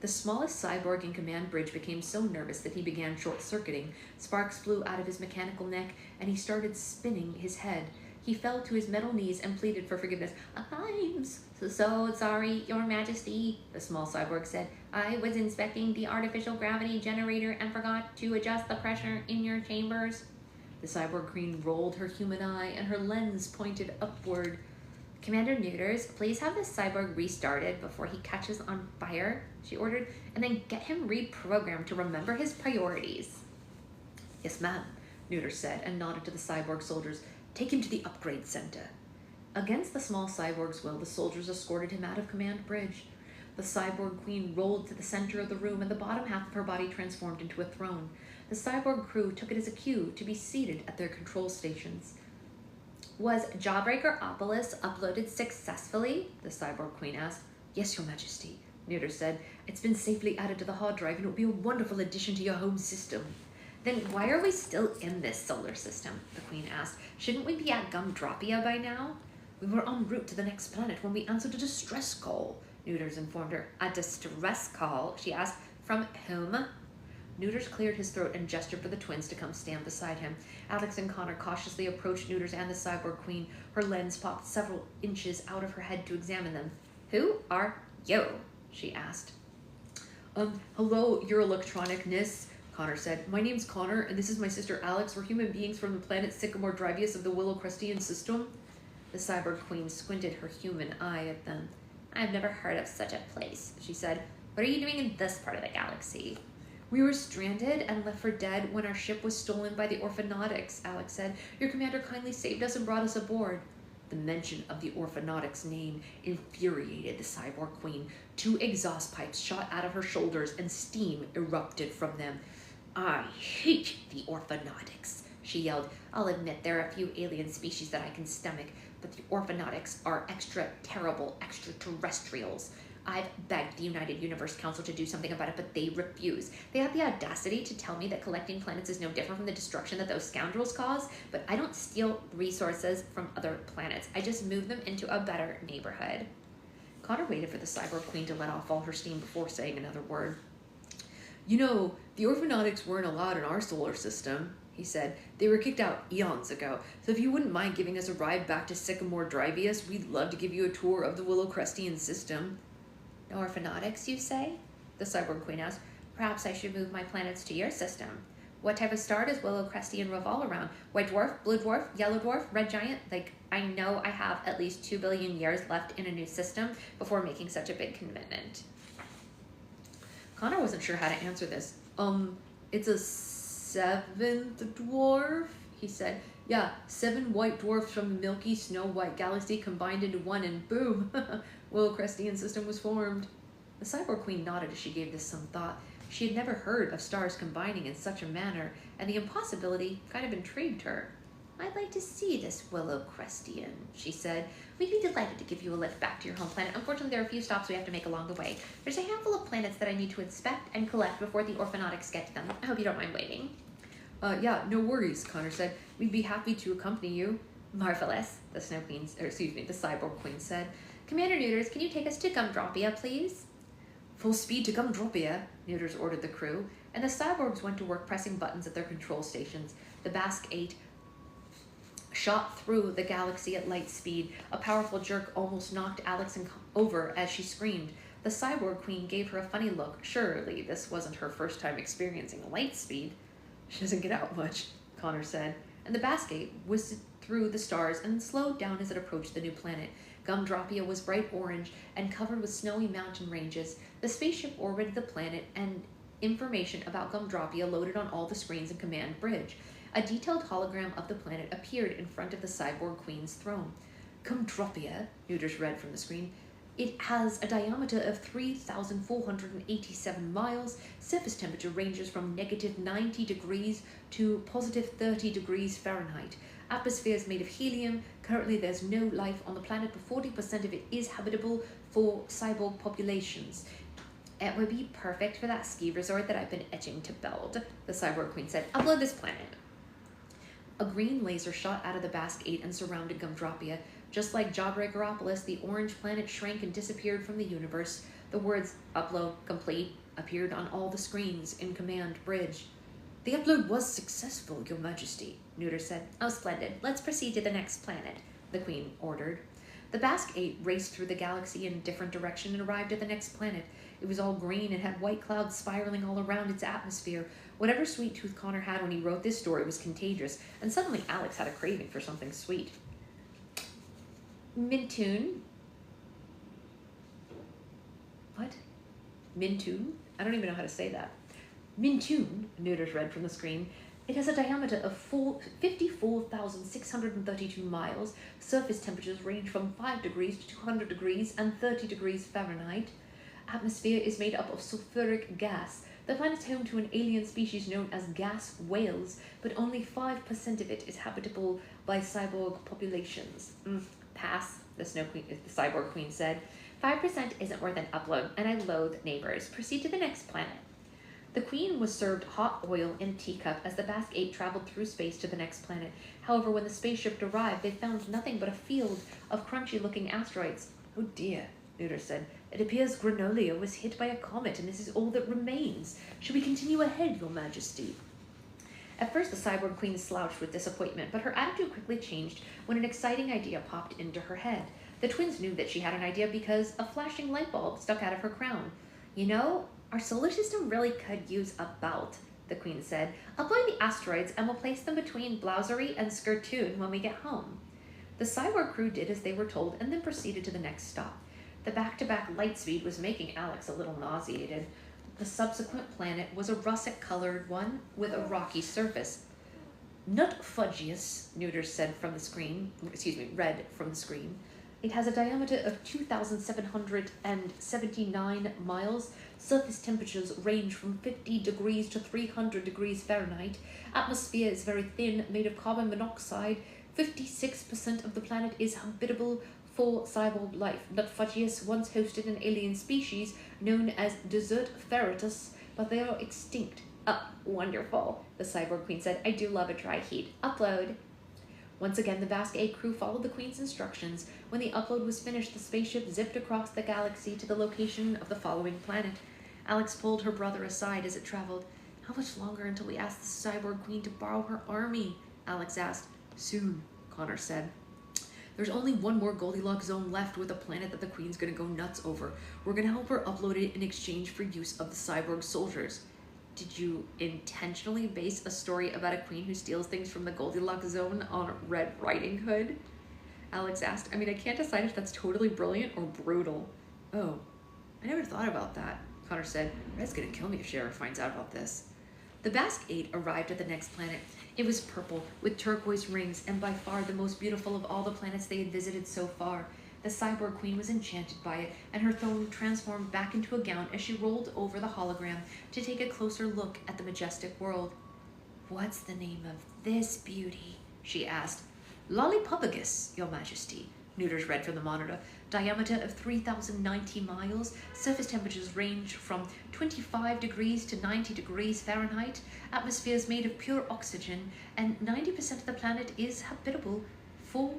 The smallest cyborg in Command Bridge became so nervous that he began short-circuiting. Sparks flew out of his mechanical neck, and he started spinning his head. He fell to his metal knees and pleaded for forgiveness. I'm so sorry, Your Majesty, the small cyborg said. I was inspecting the artificial gravity generator and forgot to adjust the pressure in your chambers. The cyborg queen rolled her human eye, and her lens pointed upward. Commander Neuters, please have this cyborg restarted before he catches on fire, she ordered, and then get him reprogrammed to remember his priorities. Yes, ma'am, Neuter said, and nodded to the cyborg soldiers. Take him to the upgrade center. Against the small cyborg's will, the soldiers escorted him out of Command Bridge. The cyborg queen rolled to the center of the room, and the bottom half of her body transformed into a throne. The cyborg crew took it as a cue to be seated at their control stations. Was Jawbreaker-opolis uploaded successfully? The cyborg queen asked. Yes, Your Majesty, Neuter said. It's been safely added to the hard drive, and it will be a wonderful addition to your home system. Then why are we still in this solar system? The queen asked. Shouldn't we be at Gumdropia by now? We were en route to the next planet when we answered a distress call, Neuters informed her. A distress call? She asked. From whom? Neuters cleared his throat and gestured for the twins to come stand beside him. Alex and Connor cautiously approached Neuters and the cyborg queen. Her lens popped several inches out of her head to examine them. Who are you? She asked. Hello, your electronicness, Connor said. My name's Connor, and this is my sister Alex. We're human beings from the planet Sycamore Drivius of the Willow-Crestian system. The cyborg queen squinted her human eye at them. I've never heard of such a place, she said. What are you doing in this part of the galaxy? We were stranded and left for dead when our ship was stolen by the Orphanautics, Alex said. Your commander kindly saved us and brought us aboard. The mention of the Orphanautics name infuriated the cyborg queen. 2 exhaust pipes shot out of her shoulders and steam erupted from them. I hate the Orphanautics, she yelled. I'll admit there are a few alien species that I can stomach, but the Orphanautics are extra terrible extraterrestrials. I've begged the United Universe Council to do something about it, but they refuse. They have the audacity to tell me that collecting planets is no different from the destruction that those scoundrels cause, but I don't steal resources from other planets. I just move them into a better neighborhood. Connor waited for the cyborg queen to let off all her steam before saying another word. You know, the Orphanautics weren't allowed in our solar system, he said. They were kicked out eons ago, so if you wouldn't mind giving us a ride back to Sycamore Drivius, we'd love to give you a tour of the Willow Crestian system. No orphanotics, you say? The cyborg queen asked. Perhaps I should move my planets to your system. What type of star does Willow Crestian revolve around? White dwarf, blue dwarf, yellow dwarf, red giant? Like, I know I have at least 2 billion years left in a new system before making such a big commitment. Connor wasn't sure how to answer this. It's a 7th dwarf, he said. Yeah, 7 white dwarfs from the Milky Snow White galaxy combined into one, and boom, Willow Crestian system was formed. The cyborg queen nodded as she gave this some thought. She had never heard of stars combining in such a manner, and the impossibility kind of intrigued her. I'd like to see this Willow Crestian, she said. We'd be delighted to give you a lift back to your home planet. Unfortunately, there are a few stops we have to make along the way. There's a handful of planets that I need to inspect and collect before the orphanotics get to them. I hope you don't mind waiting. Yeah, no worries, Connor said. We'd be happy to accompany you. Marvelous, the cyborg queen said. Commander Neuters, can you take us to Gumdropia, please? Full speed to Gumdropia, Neuters ordered the crew, and the cyborgs went to work pressing buttons at their control stations. The Basque 8 shot through the galaxy at light speed. A powerful jerk almost knocked Alex over as she screamed. The cyborg queen gave her a funny look. Surely this wasn't her first time experiencing light speed. She doesn't get out much, Connor said. And the Basque 8 whizzed through the stars and slowed down as it approached the new planet. Gumdropia was bright orange and covered with snowy mountain ranges. The spaceship orbited the planet, and information about Gumdropia loaded on all the screens in Command Bridge. A detailed hologram of the planet appeared in front of the cyborg queen's throne. Gumdropia, Neuters read from the screen. It has a diameter of 3,487 miles. Surface temperature ranges from -90 degrees to +30 degrees Fahrenheit. Atmosphere is made of helium. Currently, there's no life on the planet, but 40% of it is habitable for cyborg populations. It would be perfect for that ski resort that I've been itching to build, the cyborg queen said. Upload this planet. A green laser shot out of the Basque 8 and surrounded Gumdropia. Just like Jawbreakeropolis, the orange planet shrank and disappeared from the universe. The words "upload complete" appeared on all the screens in Command Bridge. The upload was successful, Your Majesty, Neuter said. Oh, splendid. Let's proceed to the next planet, the queen ordered. The Basque 8 raced through the galaxy in a different direction and arrived at the next planet. It was all green and had white clouds spiraling all around its atmosphere. Whatever sweet tooth Connor had when he wrote this story was contagious, and suddenly Alex had a craving for something sweet. Mintoon. What? Mintoon? I don't even know how to say that. Mintoon, Neuters read from the screen. It has a diameter of 54,632 miles. Surface temperatures range from 5 degrees to 200 degrees and 30 degrees Fahrenheit. Atmosphere is made up of sulfuric gas. The planet is home to an alien species known as gas whales, but only 5% of it is habitable by cyborg populations. Pass, the cyborg queen said. 5% isn't worth an upload, and I loathe neighbors. Proceed to the next planet. The queen was served hot oil in a teacup as the Basque 8 traveled through space to the next planet. However, when the spaceship arrived, they found nothing but a field of crunchy-looking asteroids. Oh dear, Neuter said. It appears Granolia was hit by a comet, and this is all that remains. Should we continue ahead, Your Majesty? At first, the cyborg queen slouched with disappointment, but her attitude quickly changed when an exciting idea popped into her head. The twins knew that she had an idea because a flashing light bulb stuck out of her crown. You know, our solar system really could use a belt, the queen said. Upload the asteroids and we'll place them between Blousery and Skirtoon when we get home. The cyborg crew did as they were told and then proceeded to the next stop. The back-to-back light speed was making Alex a little nauseated. The subsequent planet was a russet-colored one with a rocky surface. Nut Fudgius, Neuter said from the screen, read from the screen. It has a diameter of 2,779 miles. Surface temperatures range from 50 degrees to 300 degrees Fahrenheit. Atmosphere is very thin, made of carbon monoxide. 56% of the planet is habitable for cyborg life. Nutfudgius once hosted an alien species known as Desert Ferritus, but they are extinct. Wonderful, the cyborg queen said. I do love a dry heat. Upload. Once again, the Basque 8 crew followed the queen's instructions. When the upload was finished, the spaceship zipped across the galaxy to the location of the following planet. Alex pulled her brother aside as it traveled. How much longer until we ask the cyborg queen to borrow her army? Alex asked. Soon, Connor said. There's only one more Goldilocks zone left with a planet that the queen's gonna go nuts over. We're gonna help her upload it in exchange for use of the cyborg soldiers. Did you intentionally base a story about a queen who steals things from the Goldilocks zone on Red Riding Hood? Alex asked. I mean, I can't decide if that's totally brilliant or brutal. Oh, I never thought about that, Connor said. Red's gonna kill me if she ever finds out about this. The Basque 8 arrived at the next planet. It was purple, with turquoise rings, and by far the most beautiful of all the planets they had visited so far. The cyborg queen was enchanted by it, and her throne transformed back into a gown as she rolled over the hologram to take a closer look at the majestic world. What's the name of this beauty? She asked. Lollipopagus, Your Majesty, Neuters read from the monitor. Diameter of 3,090 miles. Surface temperatures range from 25 degrees to 90 degrees Fahrenheit. Atmosphere is made of pure oxygen, and 90% of the planet is habitable for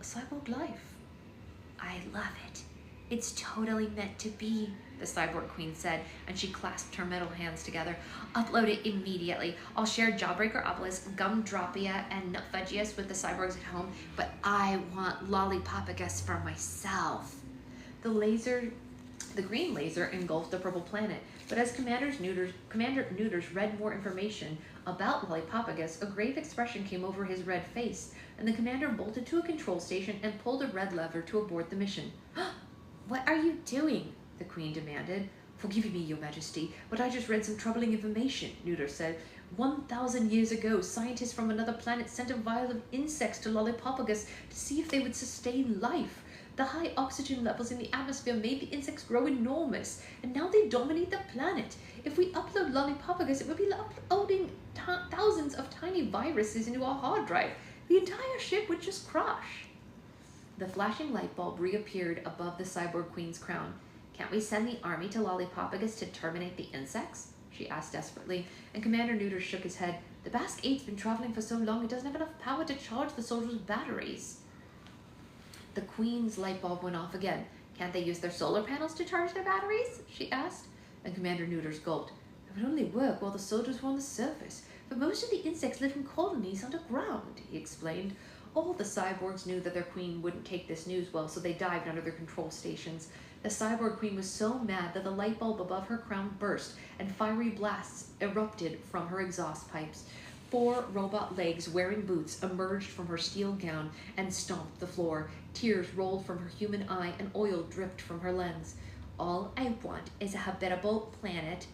cyborg life. I love it. It's totally meant to be, the cyborg queen said, and she clasped her metal hands together. Upload it immediately. I'll share Jawbreakeropolis, Gumdropia, and Nutfudgius with the cyborgs at home, but I want Lollipopagus for myself. The green laser engulfed the purple planet, but as Commander Neuters read more information about Lollipopagus, a grave expression came over his red face, and the commander bolted to a control station and pulled a red lever to abort the mission. What are you doing? The queen demanded. Forgive me, Your Majesty, but I just read some troubling information, Neuter said. 1,000 years ago, scientists from another planet sent a vial of insects to Lollipopagus to see if they would sustain life. The high oxygen levels in the atmosphere made the insects grow enormous, and now they dominate the planet. If we upload Lollipopagus, it would be uploading thousands of tiny viruses into our hard drive. The entire ship would just crash. The flashing light bulb reappeared above the cyborg queen's crown. Can't we send the army to Lollipopagus to terminate the insects? She asked desperately, and Commander Neuter shook his head. The Basque 8's been traveling for so long it doesn't have enough power to charge the soldiers' batteries. The queen's light bulb went off again. Can't they use their solar panels to charge their batteries? She asked, and Commander Neuters gulped. It would only work while the soldiers were on the surface, but most of the insects live in colonies underground, he explained. All the cyborgs knew that their queen wouldn't take this news well, so they dived under their control stations. The cyborg queen was so mad that the light bulb above her crown burst, and fiery blasts erupted from her exhaust pipes. 4 robot legs wearing boots emerged from her steel gown and stomped the floor. Tears rolled from her human eye, and oil dripped from her lens. All I want is a habitable planet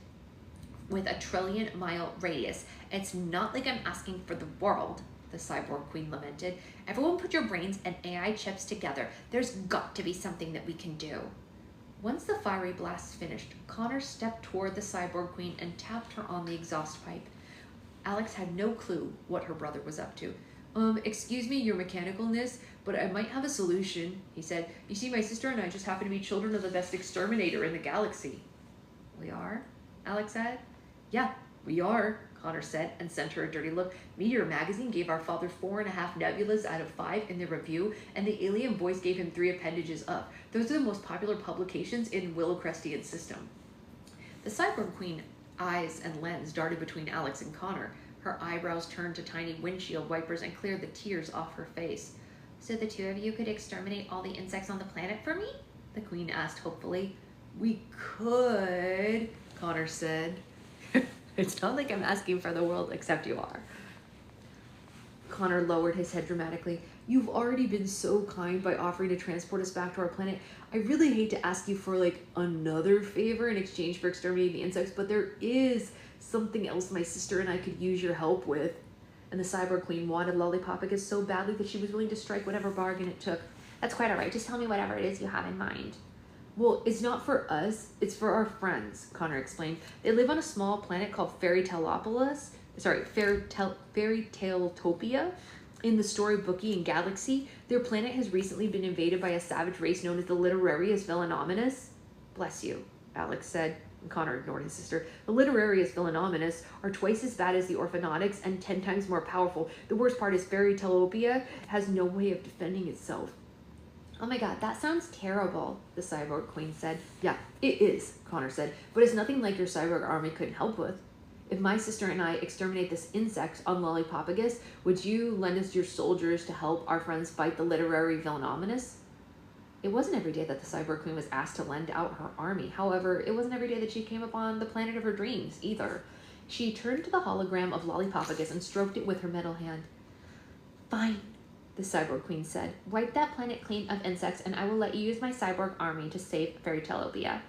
with a 1 trillion-mile radius. It's not like I'm asking for the world, the cyborg queen lamented. Everyone put your brains and AI chips together. There's got to be something that we can do. Once the fiery blasts finished, Connor stepped toward the cyborg queen and tapped her on the exhaust pipe. Alex had no clue what her brother was up to. Excuse me, your mechanicalness, but I might have a solution, he said. You see, my sister and I just happen to be children of the best exterminator in the galaxy. We are? Alex said. Yeah, we are, Connor said, and sent her a dirty look. Meteor magazine gave our father 4.5 nebulas out of 5 in their review, and the Alien Voice gave him 3 appendages up. Those are the most popular publications in Willowcrestian system. The cyborg queen eyes and lens darted between Alex and Connor. Her eyebrows turned to tiny windshield wipers and cleared the tears off her face. So the 2 of you could exterminate all the insects on the planet for me? The queen asked hopefully. We could, Connor said. It's not like I'm asking for the world, except you are. Connor lowered his head dramatically. You've already been so kind by offering to transport us back to our planet. I really hate to ask you for like another favor in exchange for exterminating the insects, but there is something else my sister and I could use your help with. And the cyborg queen wanted Lollipopagus so badly that she was willing to strike whatever bargain it took. That's quite all right. Just tell me whatever it is you have in mind. Well, it's not for us. It's for our friends, Connor explained. They live on a small planet called Fairytaletopia in the Storybookian galaxy. Their planet has recently been invaded by a savage race known as the Literarius Villanominus. Bless you, Alex said, and Connor ignored his sister. The Literarius Villanominus are twice as bad as the Orphanautics and 10 times more powerful. The worst part is Fairytaletopia has no way of defending itself. Oh my god, that sounds terrible, the cyborg queen said. Yeah, it is, Connor said, but it's nothing like your cyborg army couldn't help with. If my sister and I exterminate this insect on Lollipopagus, would you lend us your soldiers to help our friends fight the literary villainominous? It wasn't every day that the Cyborg Queen was asked to lend out her army. However, it wasn't every day that she came upon the planet of her dreams, either. She turned to the hologram of Lollipopagus and stroked it with her metal hand. Fine, the Cyborg Queen said. Wipe that planet clean of insects, and I will let you use my cyborg army to save Fairytaleopia.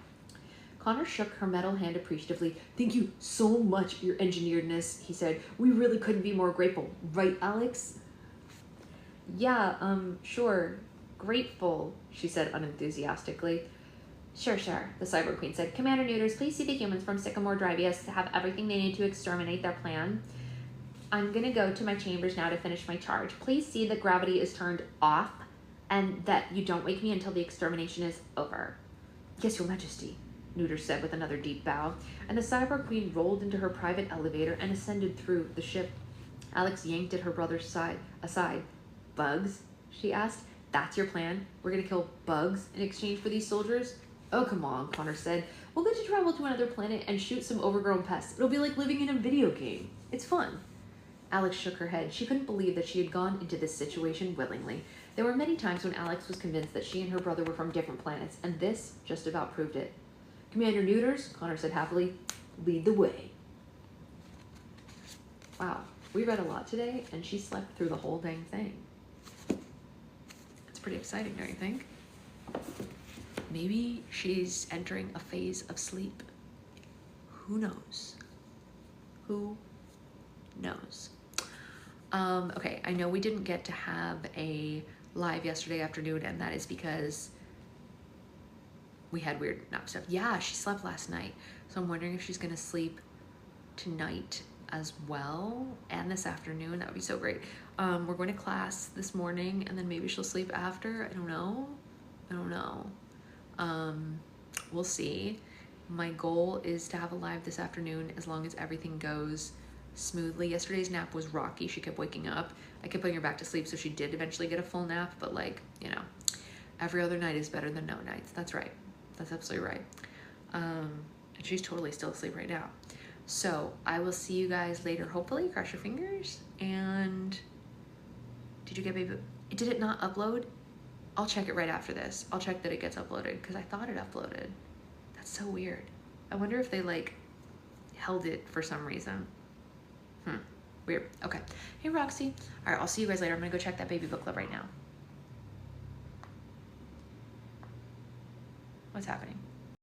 Connor shook her metal hand appreciatively. Thank you so much, your engineeredness, he said. We really couldn't be more grateful. Right, Alex? Yeah, sure. Grateful, she said unenthusiastically. Sure, the Cyborg Queen said. Commander Neuters, please see the humans from Sycamore Drivius to have everything they need to exterminate their plan. I'm gonna go to my chambers now to finish my charge. Please see that gravity is turned off and that you don't wake me until the extermination is over. Yes, Your Majesty, Neuter said with another deep bow, and the Cyborg Queen rolled into her private elevator and ascended through the ship. Alex yanked at her brother's side aside. Bugs? She asked. That's your plan? We're gonna kill bugs in exchange for these soldiers? Oh, come on, Connor said. We'll get to travel to another planet and shoot some overgrown pests. It'll be like living in a video game. It's fun. Alex shook her head. She couldn't believe that she had gone into this situation willingly. There were many times when Alex was convinced that she and her brother were from different planets, and this just about proved it. Commander Neuters, Connor said happily, lead the way. Wow, we read a lot today, and she slept through the whole dang thing. It's pretty exciting, don't you think? Maybe she's entering a phase of sleep. Who knows? Who knows? Okay, I know we didn't get to have a live yesterday afternoon, and that is because we had weird nap stuff. Yeah, she slept last night, so I'm wondering if she's gonna sleep tonight as well and this afternoon. That would be so great. We're going to class this morning, and then maybe she'll sleep after. I don't know. We'll see. My goal is to have a live this afternoon as long as everything goes smoothly. Yesterday's nap was rocky. She kept waking up. I kept putting her back to sleep, so she did eventually get a full nap, but like, you know, every other night is better than no nights. That's right. That's absolutely right. And she's totally still asleep right now. So I will see you guys later, hopefully. Cross your fingers. And did you get baby? Did it not upload? I'll check it right after this. I'll check that it gets uploaded because I thought it uploaded. That's so weird. I wonder if they like held it for some reason. Weird. Okay. Hey, Roxy. All right, I'll see you guys later. I'm gonna go check that baby book club right now. What's happening?